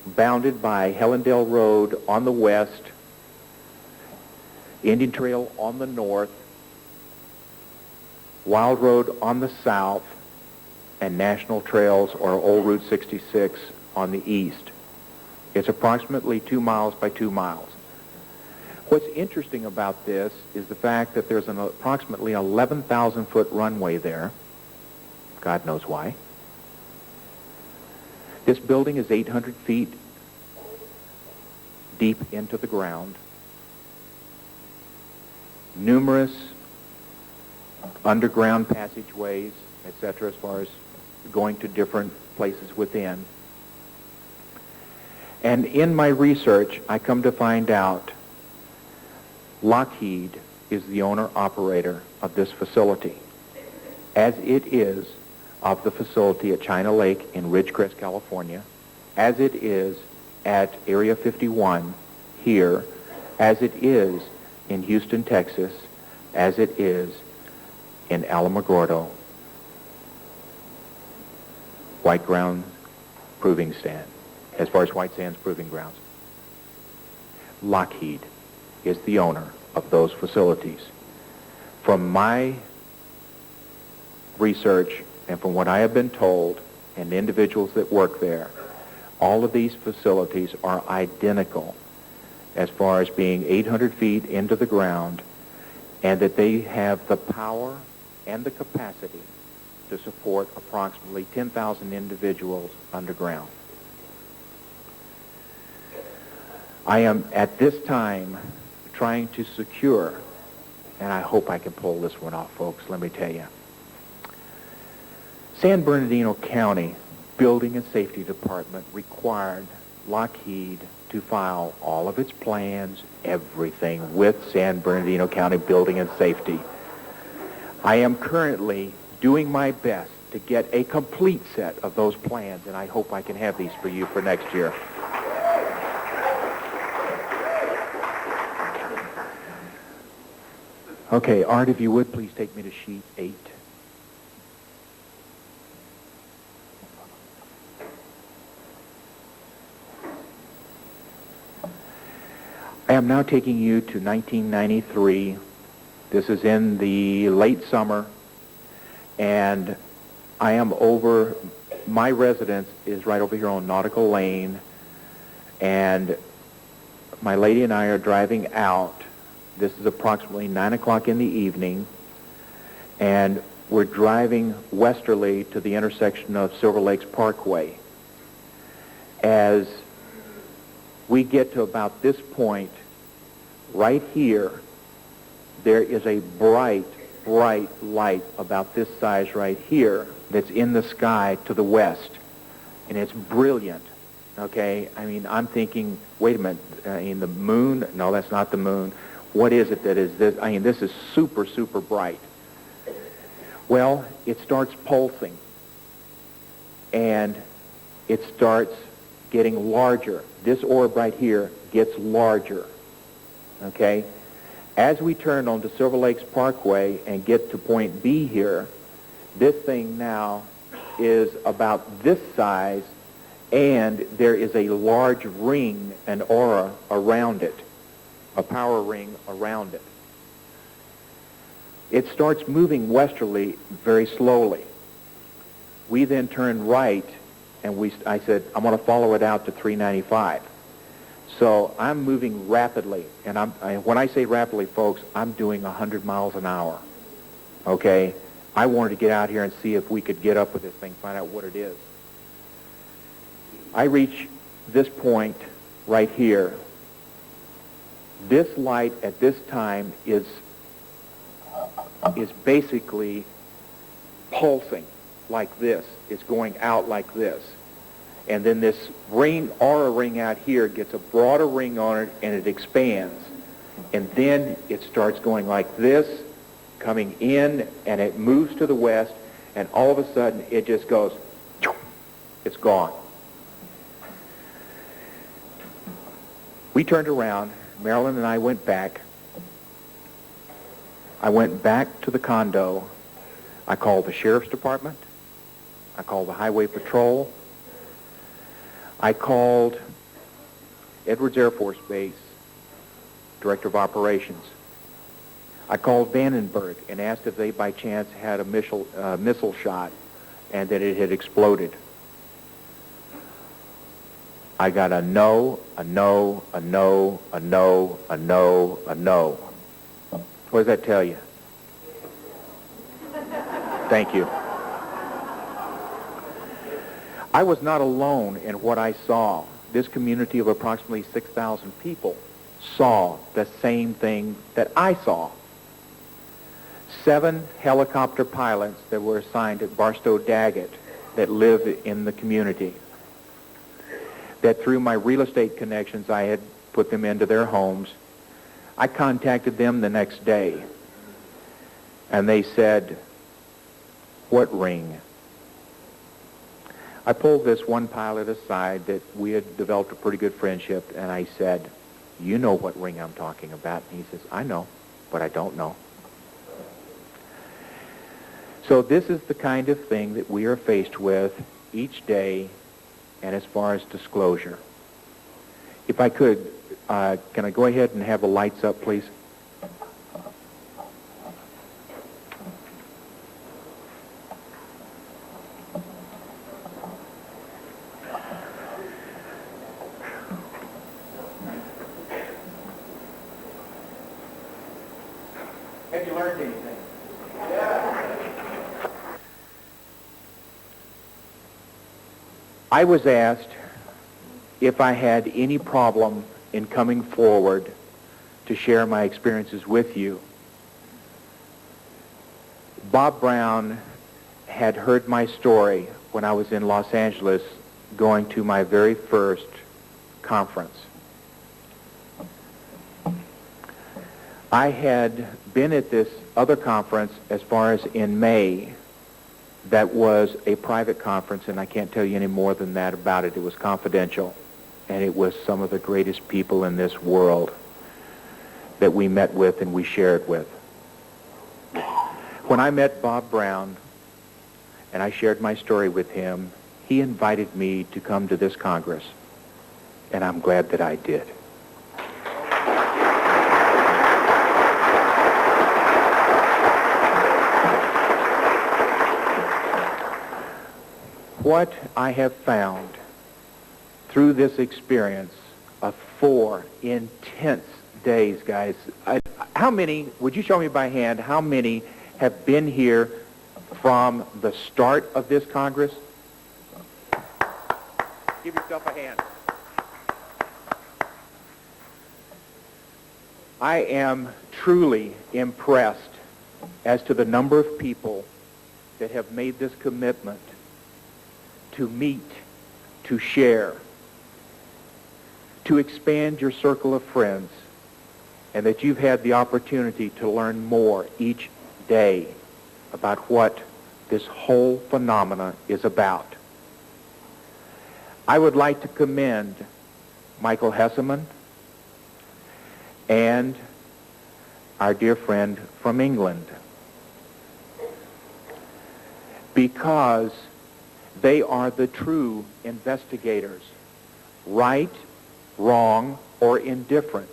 bounded by Helendale Road on the west, Indian Trail on the north, Wild Road on the south, and National Trails or Old Route 66 on the east. It's approximately 2 miles by 2 miles. What's interesting about this is the fact that there's an approximately 11,000-foot runway there. God knows why. This building is 800 feet deep into the ground. Numerous underground passageways, etc., as far as going to different places within. And in my research, I come to find out Lockheed is the owner-operator of this facility, as it is of the facility at China Lake in Ridgecrest, California, as it is at Area 51 here, as it is in Houston, Texas, as it is in Alamogordo, White Ground Proving Stand, as far as White Sands Proving Grounds. Lockheed is the owner of those facilities. From my research and from what I have been told and individuals that work there, all of these facilities are identical as far as being 800 feet into the ground, and that they have the power and the capacity to support approximately 10,000 individuals underground. I am at this time trying to secure, and I hope I can pull this one off, folks, let me tell you. San Bernardino County Building and Safety Department required Lockheed to file all of its plans, everything, with San Bernardino County Building and Safety. I am currently doing my best to get a complete set of those plans, and I hope I can have these for you for next year. Okay, Art, if you would, please take me to sheet 8. I am now taking you to 1993. This is in the late summer, and I am over, my residence is right over here on Nautical Lane, and my lady and I are driving out. This is approximately 9 o'clock in the evening, and we're driving westerly to the intersection of Silver Lakes Parkway. As we get to about this point, right here, there is a bright, bright light about this size right here that's in the sky to the west, and it's brilliant. Okay, I mean, I'm thinking, wait a minute, the moon? No, that's not the moon. What is it that is this? I mean, this is super, super bright. Well, it starts pulsing, and it starts getting larger. This orb right here gets larger, okay? As we turn onto Silver Lakes Parkway and get to point B here, this thing now is about this size, and there is a large ring, an aura around it, a power ring around it. It starts moving westerly very slowly. We then turn right, and I said, I'm going to follow it out to 395. So I'm moving rapidly, and when I say rapidly, folks, I'm doing 100 miles an hour, okay? I wanted to get out here and see if we could get up with this thing, find out what it is. I reach this point right here. This light at this time is basically pulsing like this. It's going out like this. And then this aura ring out here gets a broader ring on it, and it expands. And then it starts going like this, coming in, and it moves to the west, and all of a sudden it just goes, it's gone. We turned around. Marilyn and I went back. I went back to the condo. I called the sheriff's department. I called the highway patrol. I called Edwards Air Force Base, Director of Operations. I called Vandenberg and asked if they by chance had a missile shot and that it had exploded. I got a no, a no, a no, a no, a no, a no. What does that tell you? Thank you. I was not alone in what I saw. This community of approximately 6,000 people saw the same thing that I saw. 7 helicopter pilots that were assigned at Barstow Daggett that live in the community, that through my real estate connections I had put them into their homes. I contacted them the next day, and they said, what ring? I pulled this one pilot aside that we had developed a pretty good friendship, and I said, you know what ring I'm talking about? And he says, I know, but I don't know. So this is the kind of thing that we are faced with each day, and as far as disclosure. If I could, can I go ahead and have the lights up, please? Have you learned anything? I was asked if I had any problem in coming forward to share my experiences with you. Bob Brown had heard my story when I was in Los Angeles going to my very first conference. I had been at this other conference as far as in May. That was a private conference, and I can't tell you any more than that about it. It was confidential, and it was some of the greatest people in this world that we met with and we shared with. When I met Bob Brown and I shared my story with him, he invited me to come to this Congress, and I'm glad that I did. What I have found through this experience of 4 intense days, guys, how many, would you show me by hand, how many have been here from the start of this Congress? Give yourself a hand. I am truly impressed as to the number of people that have made this commitment to meet, to share, to expand your circle of friends, and that you've had the opportunity to learn more each day about what this whole phenomena is about. I would like to commend Michael Hesseman and our dear friend from England, because they are the true investigators, right, wrong, or indifferent.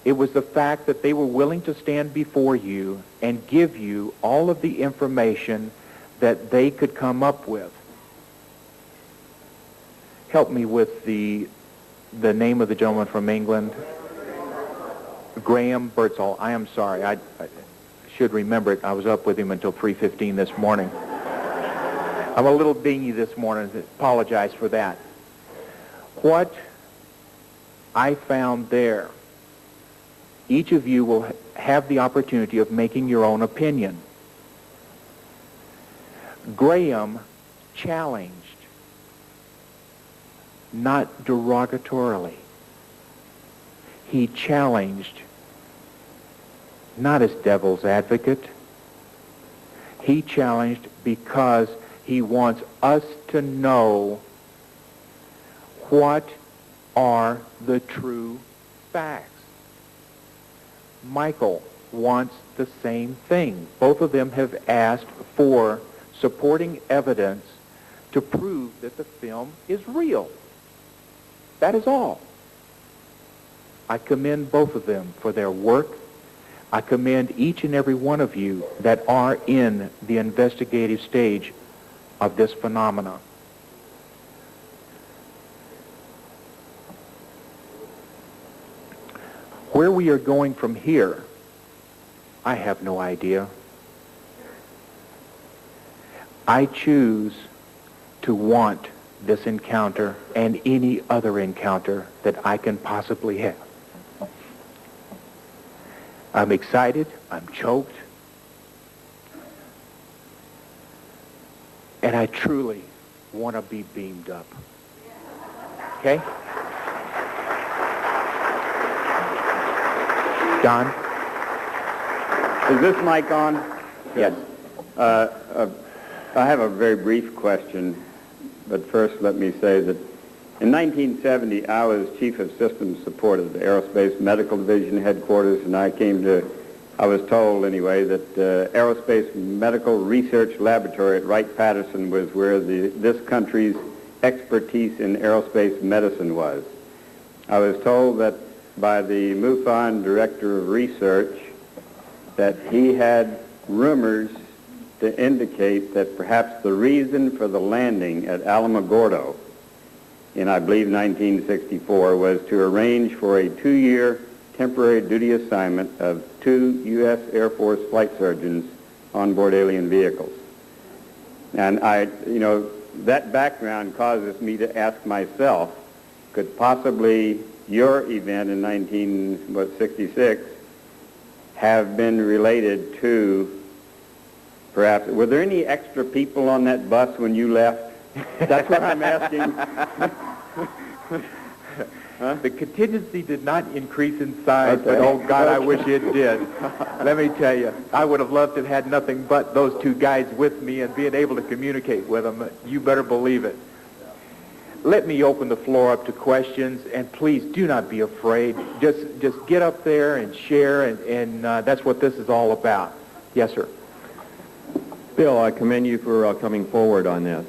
It was the fact that they were willing to stand before you and give you all of the information that they could come up with. Help me with the name of the gentleman from England. Graham Birdsall. I am sorry. I should remember it. I was up with him until 3:15 this morning. I'm a little dingy this morning. I apologize for that. What I found there, each of you will have the opportunity of making your own opinion. Graham challenged, not derogatorily. He challenged, not as devil's advocate. He challenged because he wants us to know what are the true facts. Michael wants the same thing. Both of them have asked for supporting evidence to prove that the film is real. That is all. I commend both of them for their work. I commend each and every one of you that are in the investigative stage of this phenomena. Where we are going from here, I have no idea. I choose to want this encounter and any other encounter that I can possibly have. I'm excited. I'm choked. And I truly want to be beamed up. Okay? Don? Is this mic on? Yes. I have a very brief question, but first let me say that in 1970, I was Chief of Systems Support of the Aerospace Medical Division headquarters, and I was told anyway, that Aerospace Medical Research Laboratory at Wright-Patterson was where this country's expertise in aerospace medicine was. I was told that by the MUFON Director of Research that he had rumors to indicate that perhaps the reason for the landing at Alamogordo in, I believe, 1964 was to arrange for a 2-year temporary duty assignment of 2 U.S. Air Force flight surgeons on board alien vehicles. And that background causes me to ask myself, could possibly your event in 1966 have been related to, perhaps, were there any extra people on that bus when you left? That's what I'm asking. Huh? The contingency did not increase in size, but oh God, I wish it did. Let me tell you, I would have loved to have had nothing but those 2 guys with me and being able to communicate with them. You better believe it. Let me open the floor up to questions, and please do not be afraid. Just get up there and share, and that's what this is all about. Yes, sir. Bill, I commend you for coming forward on this.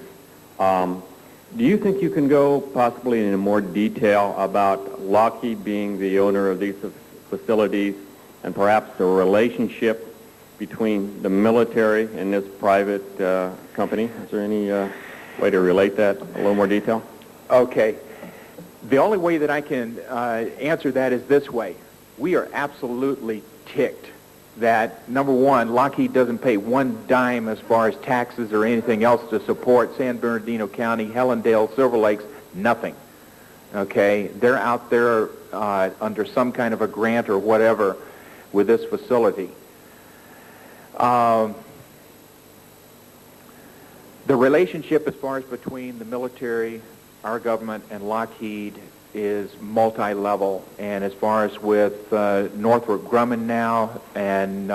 Do you think you can go possibly into more detail about Lockheed being the owner of these facilities and perhaps the relationship between the military and this private company? Is there any way to relate that in a little more detail? Okay. The only way that I can answer that is this way. We are absolutely ticked that, number one, Lockheed doesn't pay one dime as far as taxes or anything else to support San Bernardino County, Hellendale, Silver Lakes, nothing. Okay? They're out there under some kind of a grant or whatever with this facility. The relationship as far as between the military, our government, and Lockheed is multi-level, and as far as with Northrop Grumman now and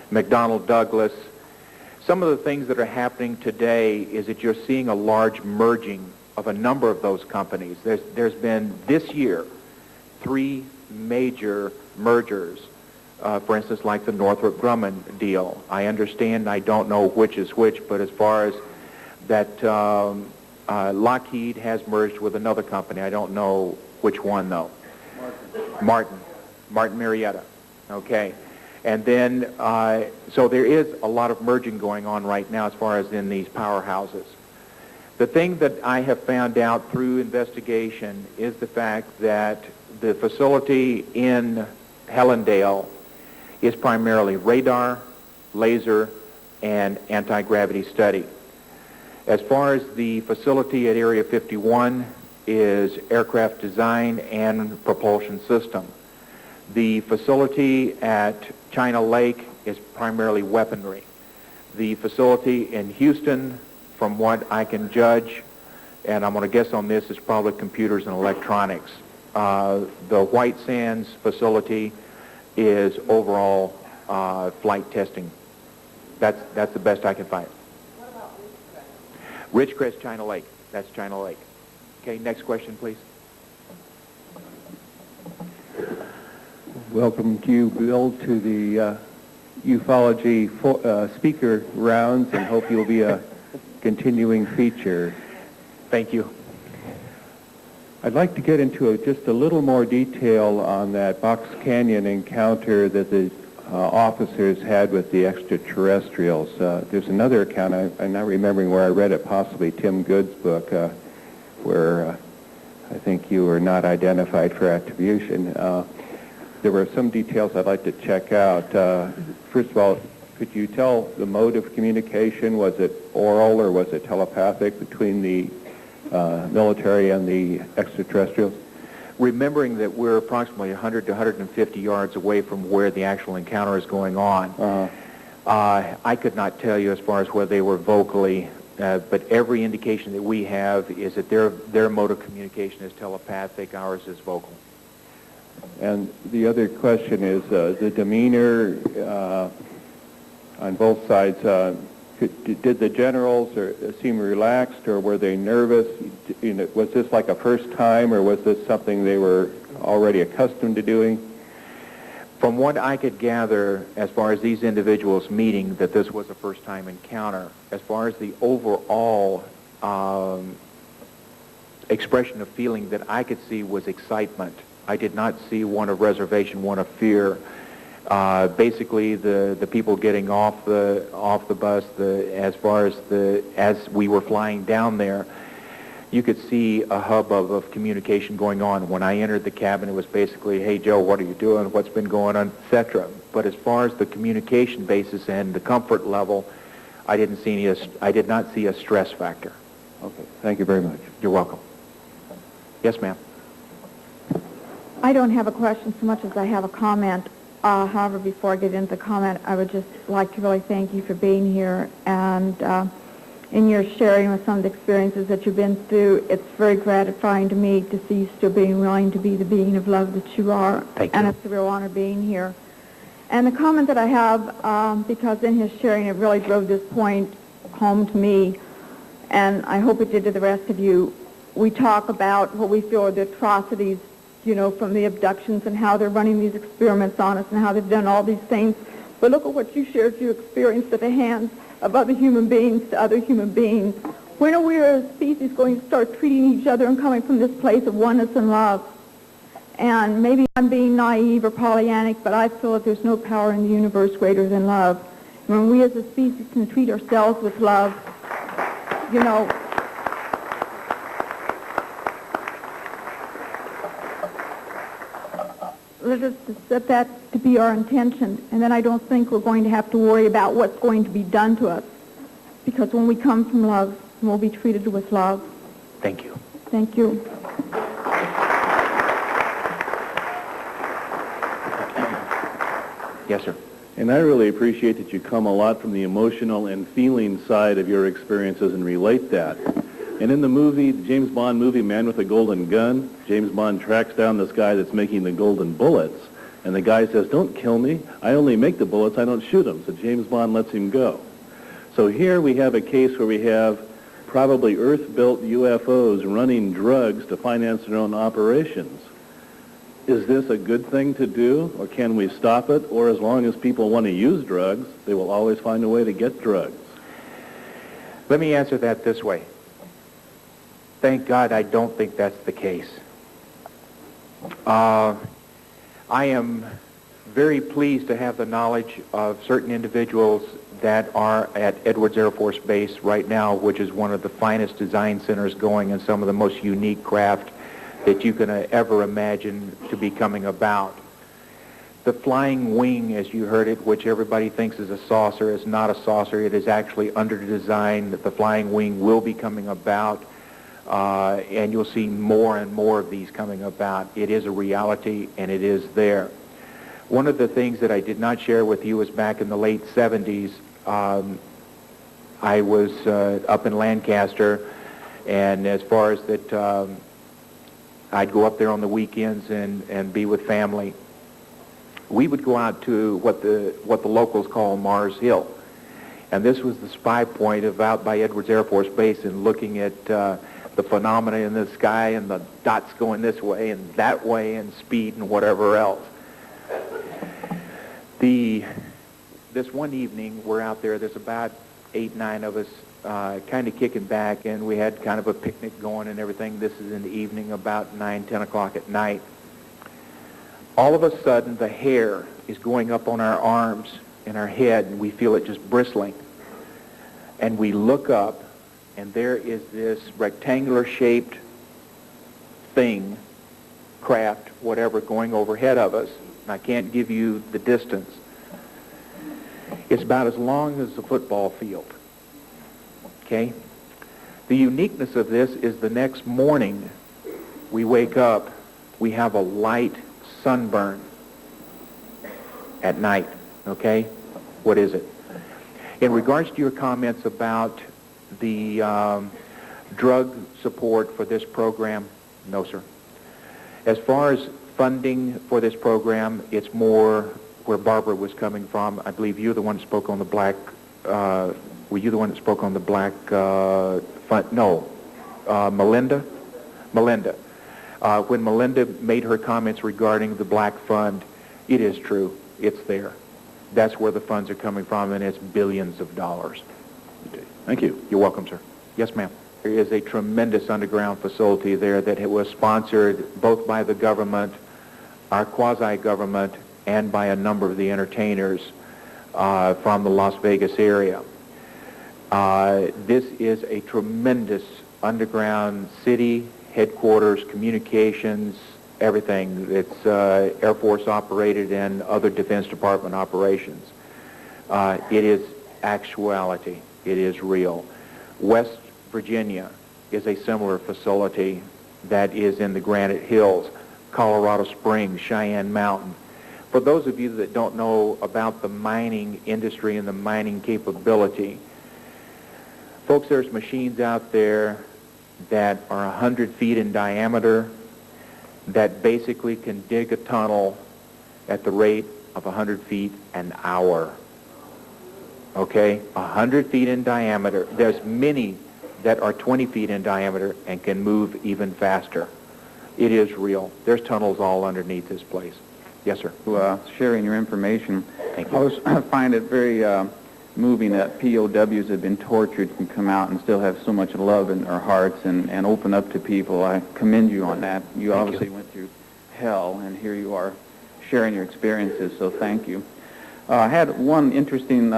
McDonnell Douglas, some of the things that are happening today is that you're seeing a large merging of a number of those companies. There's been this year 3 major mergers, for instance, like the Northrop Grumman deal. I understand, I don't know which is which, but as far as that Lockheed has merged with another company. I don't know which one, though. Martin Marietta. Okay. And then, so there is a lot of merging going on right now as far as in these powerhouses. The thing that I have found out through investigation is the fact that the facility in Hellendale is primarily radar, laser, and anti-gravity study. As far as the facility at Area 51 is aircraft design and propulsion system. The facility at China Lake is primarily weaponry. The facility in Houston, from what I can judge, and I'm going to guess on this, is probably computers and electronics. The White Sands facility is overall flight testing. That's the best I can find. Ridgecrest, China Lake. That's China Lake. Okay, next question, please. Welcome to you, Bill, to the ufology speaker rounds, and hope you'll be a continuing feature. Thank you. I'd like to get into just a little more detail on that Box Canyon encounter that the officers had with the extraterrestrials. There's another account, I'm not remembering where I read it, possibly Tim Good's book, where I think you were not identified for attribution. There were some details I'd like to check out. First of all, could you tell the mode of communication? Was it oral or was it telepathic between the military and the extraterrestrials? Remembering that we're approximately 100 to 150 yards away from where the actual encounter is going on, I could not tell you as far as whether they were vocally, but every indication that we have is that their mode of communication is telepathic, ours is vocal. And the other question is the demeanor on both sides. Did the generals seem relaxed, or were they nervous? Was this like a first time, or was this something they were already accustomed to doing? From what I could gather, as far as these individuals meeting, that this was a first-time encounter. As far as the overall expression of feeling that I could see was excitement. I did not see one of reservation, one of fear. Basically, the people getting off the bus, as we were flying down there, you could see a hubbub of communication going on. When I entered the cabin, it was basically, "Hey Joe, what are you doing? What's been going on?" etc. But as far as the communication basis and the comfort level, I did not see a stress factor. Okay, thank you very much. You're welcome. Yes, ma'am. I don't have a question so much as I have a comment. However, before I get into the comment, I would just like to really thank you for being here and in your sharing with some of the experiences that you've been through. It's very gratifying to me to see you still being willing to be the being of love that you are. Thank you. And it's a real honor being here. And the comment that I have, because in his sharing it really drove this point home to me, and I hope it did to the rest of you, we talk about what we feel are the atrocities, from the abductions and how they're running these experiments on us and how they've done all these things But look at what you shared your experience at the hands of other human beings to other human beings. When are we as a species going to start treating each other and coming from this place of oneness and love? And maybe I'm being naive or Pollyannic, but I feel that there's no power in the universe greater than love. And when we as a species can treat ourselves with love, you know, let us set that to be our intention, and then I don't think we're going to have to worry about what's going to be done to us. Because when we come from love, we'll be treated with love. Thank you. Thank you. Yes, sir. And I really appreciate that you come a lot from the emotional and feeling side of your experiences and relate that. And in the movie, the James Bond movie, Man with a Golden Gun, James Bond tracks down this guy that's making the golden bullets. And the guy says, "Don't kill me. I only make the bullets. I don't shoot them." So James Bond lets him go. So here we have a case where we have probably Earth-built UFOs running drugs to finance their own operations. Is this a good thing to do, or can we stop it? Or as long as people want to use drugs, they will always find a way to get drugs? Let me answer that this way. Thank God I don't think that's the case. I am very pleased to have the knowledge of certain individuals that are at Edwards Air Force Base right now, which is one of the finest design centers going and some of the most unique craft that you can ever imagine to be coming about. The flying wing, as you heard it, which everybody thinks is a saucer, is not a saucer. It is actually under design. That the flying wing will be coming about, and you'll see more and more of these coming about. It is a reality, and it is there. One of the things that I did not share with you was back in the late 70s, I was up in Lancaster, and as far as that, I'd go up there on the weekends and be with family. We would go out to what the locals call Mars Hill, and this was the spy point of out by Edwards Air Force Base, and looking at the phenomena in the sky and the dots going this way and that way and speed and whatever else. This one evening we're out there. There's about 8, 9 of us, kind of kicking back, and we had kind of a picnic going and everything. This is in the evening, about 9, 10 o'clock at night. All of a sudden, the hair is going up on our arms and our head, and we feel it just bristling. And we look up, and there is this rectangular-shaped thing, craft, whatever, going overhead of us. And I can't give you the distance. It's about as long as a football field. Okay? The uniqueness of this is the next morning we wake up, we have a light sunburn at night. Okay? What is it? In regards to your comments about the drug support for this program, no, sir. As far as funding for this program, it's more where Barbara was coming from. I believe you're the one that spoke on the black, were you the one that spoke on the black fund? No. Melinda? Melinda. When Melinda made her comments regarding the black fund, it is true. It's there. That's where the funds are coming from, and it's billions of dollars. Okay. Thank you. You're welcome, sir. Yes, ma'am. There is a tremendous underground facility there that was sponsored both by the government, our quasi-government, and by a number of the entertainers from the Las Vegas area. This is a tremendous underground city, headquarters, communications, everything. It's Air Force operated and other Defense Department operations. It is actuality. It is real. West Virginia is a similar facility that is in the Granite Hills, Colorado Springs, Cheyenne Mountain. For those of you that don't know about the mining industry and the mining capability, folks, there's machines out there that are 100 feet in diameter that basically can dig a tunnel at the rate of 100 feet an hour. Okay? 100 feet in diameter. There's many that are 20 feet in diameter and can move even faster. It is real. There's tunnels all underneath this place. Yes, sir. Sharing your information. Thank you. I find it very moving that POWs have been tortured can come out and still have so much love in their hearts and open up to people. I commend you on that. You obviously went through hell, and here you are sharing your experiences, so thank you. I had one interesting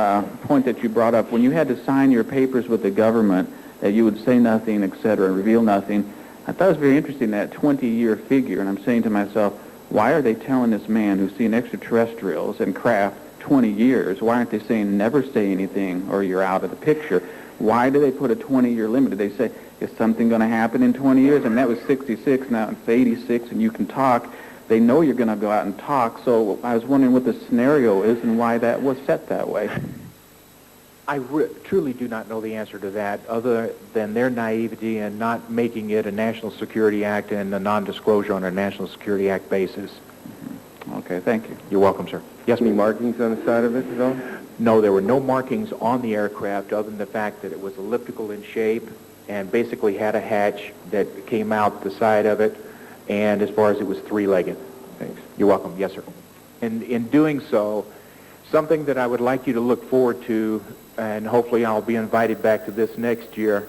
point that you brought up. When you had to sign your papers with the government, that you would say nothing, etc., reveal nothing, I thought it was very interesting, that 20-year figure, and I'm saying to myself, why are they telling this man who's seen extraterrestrials and craft 20 years, why aren't they saying never say anything or you're out of the picture? Why do they put a 20-year limit? Do they say, is something going to happen in 20 years? And that was 66, now it's 86, and you can talk. They know you're going to go out and talk, so I was wondering what the scenario is and why that was set that way. I truly do not know the answer to that, other than their naivety and not making it a National Security Act and a non-disclosure on a National Security Act basis. Okay, thank you. You're welcome, sir. Yes, Any ma'am. markings on the side of it at all? No, there were no markings on the aircraft other than the fact that it was elliptical in shape and basically had a hatch that came out the side of it, and as far as it was three-legged. Thanks. You're welcome. Yes, sir. And in doing so, something that I would like you to look forward to, and hopefully I'll be invited back to this next year,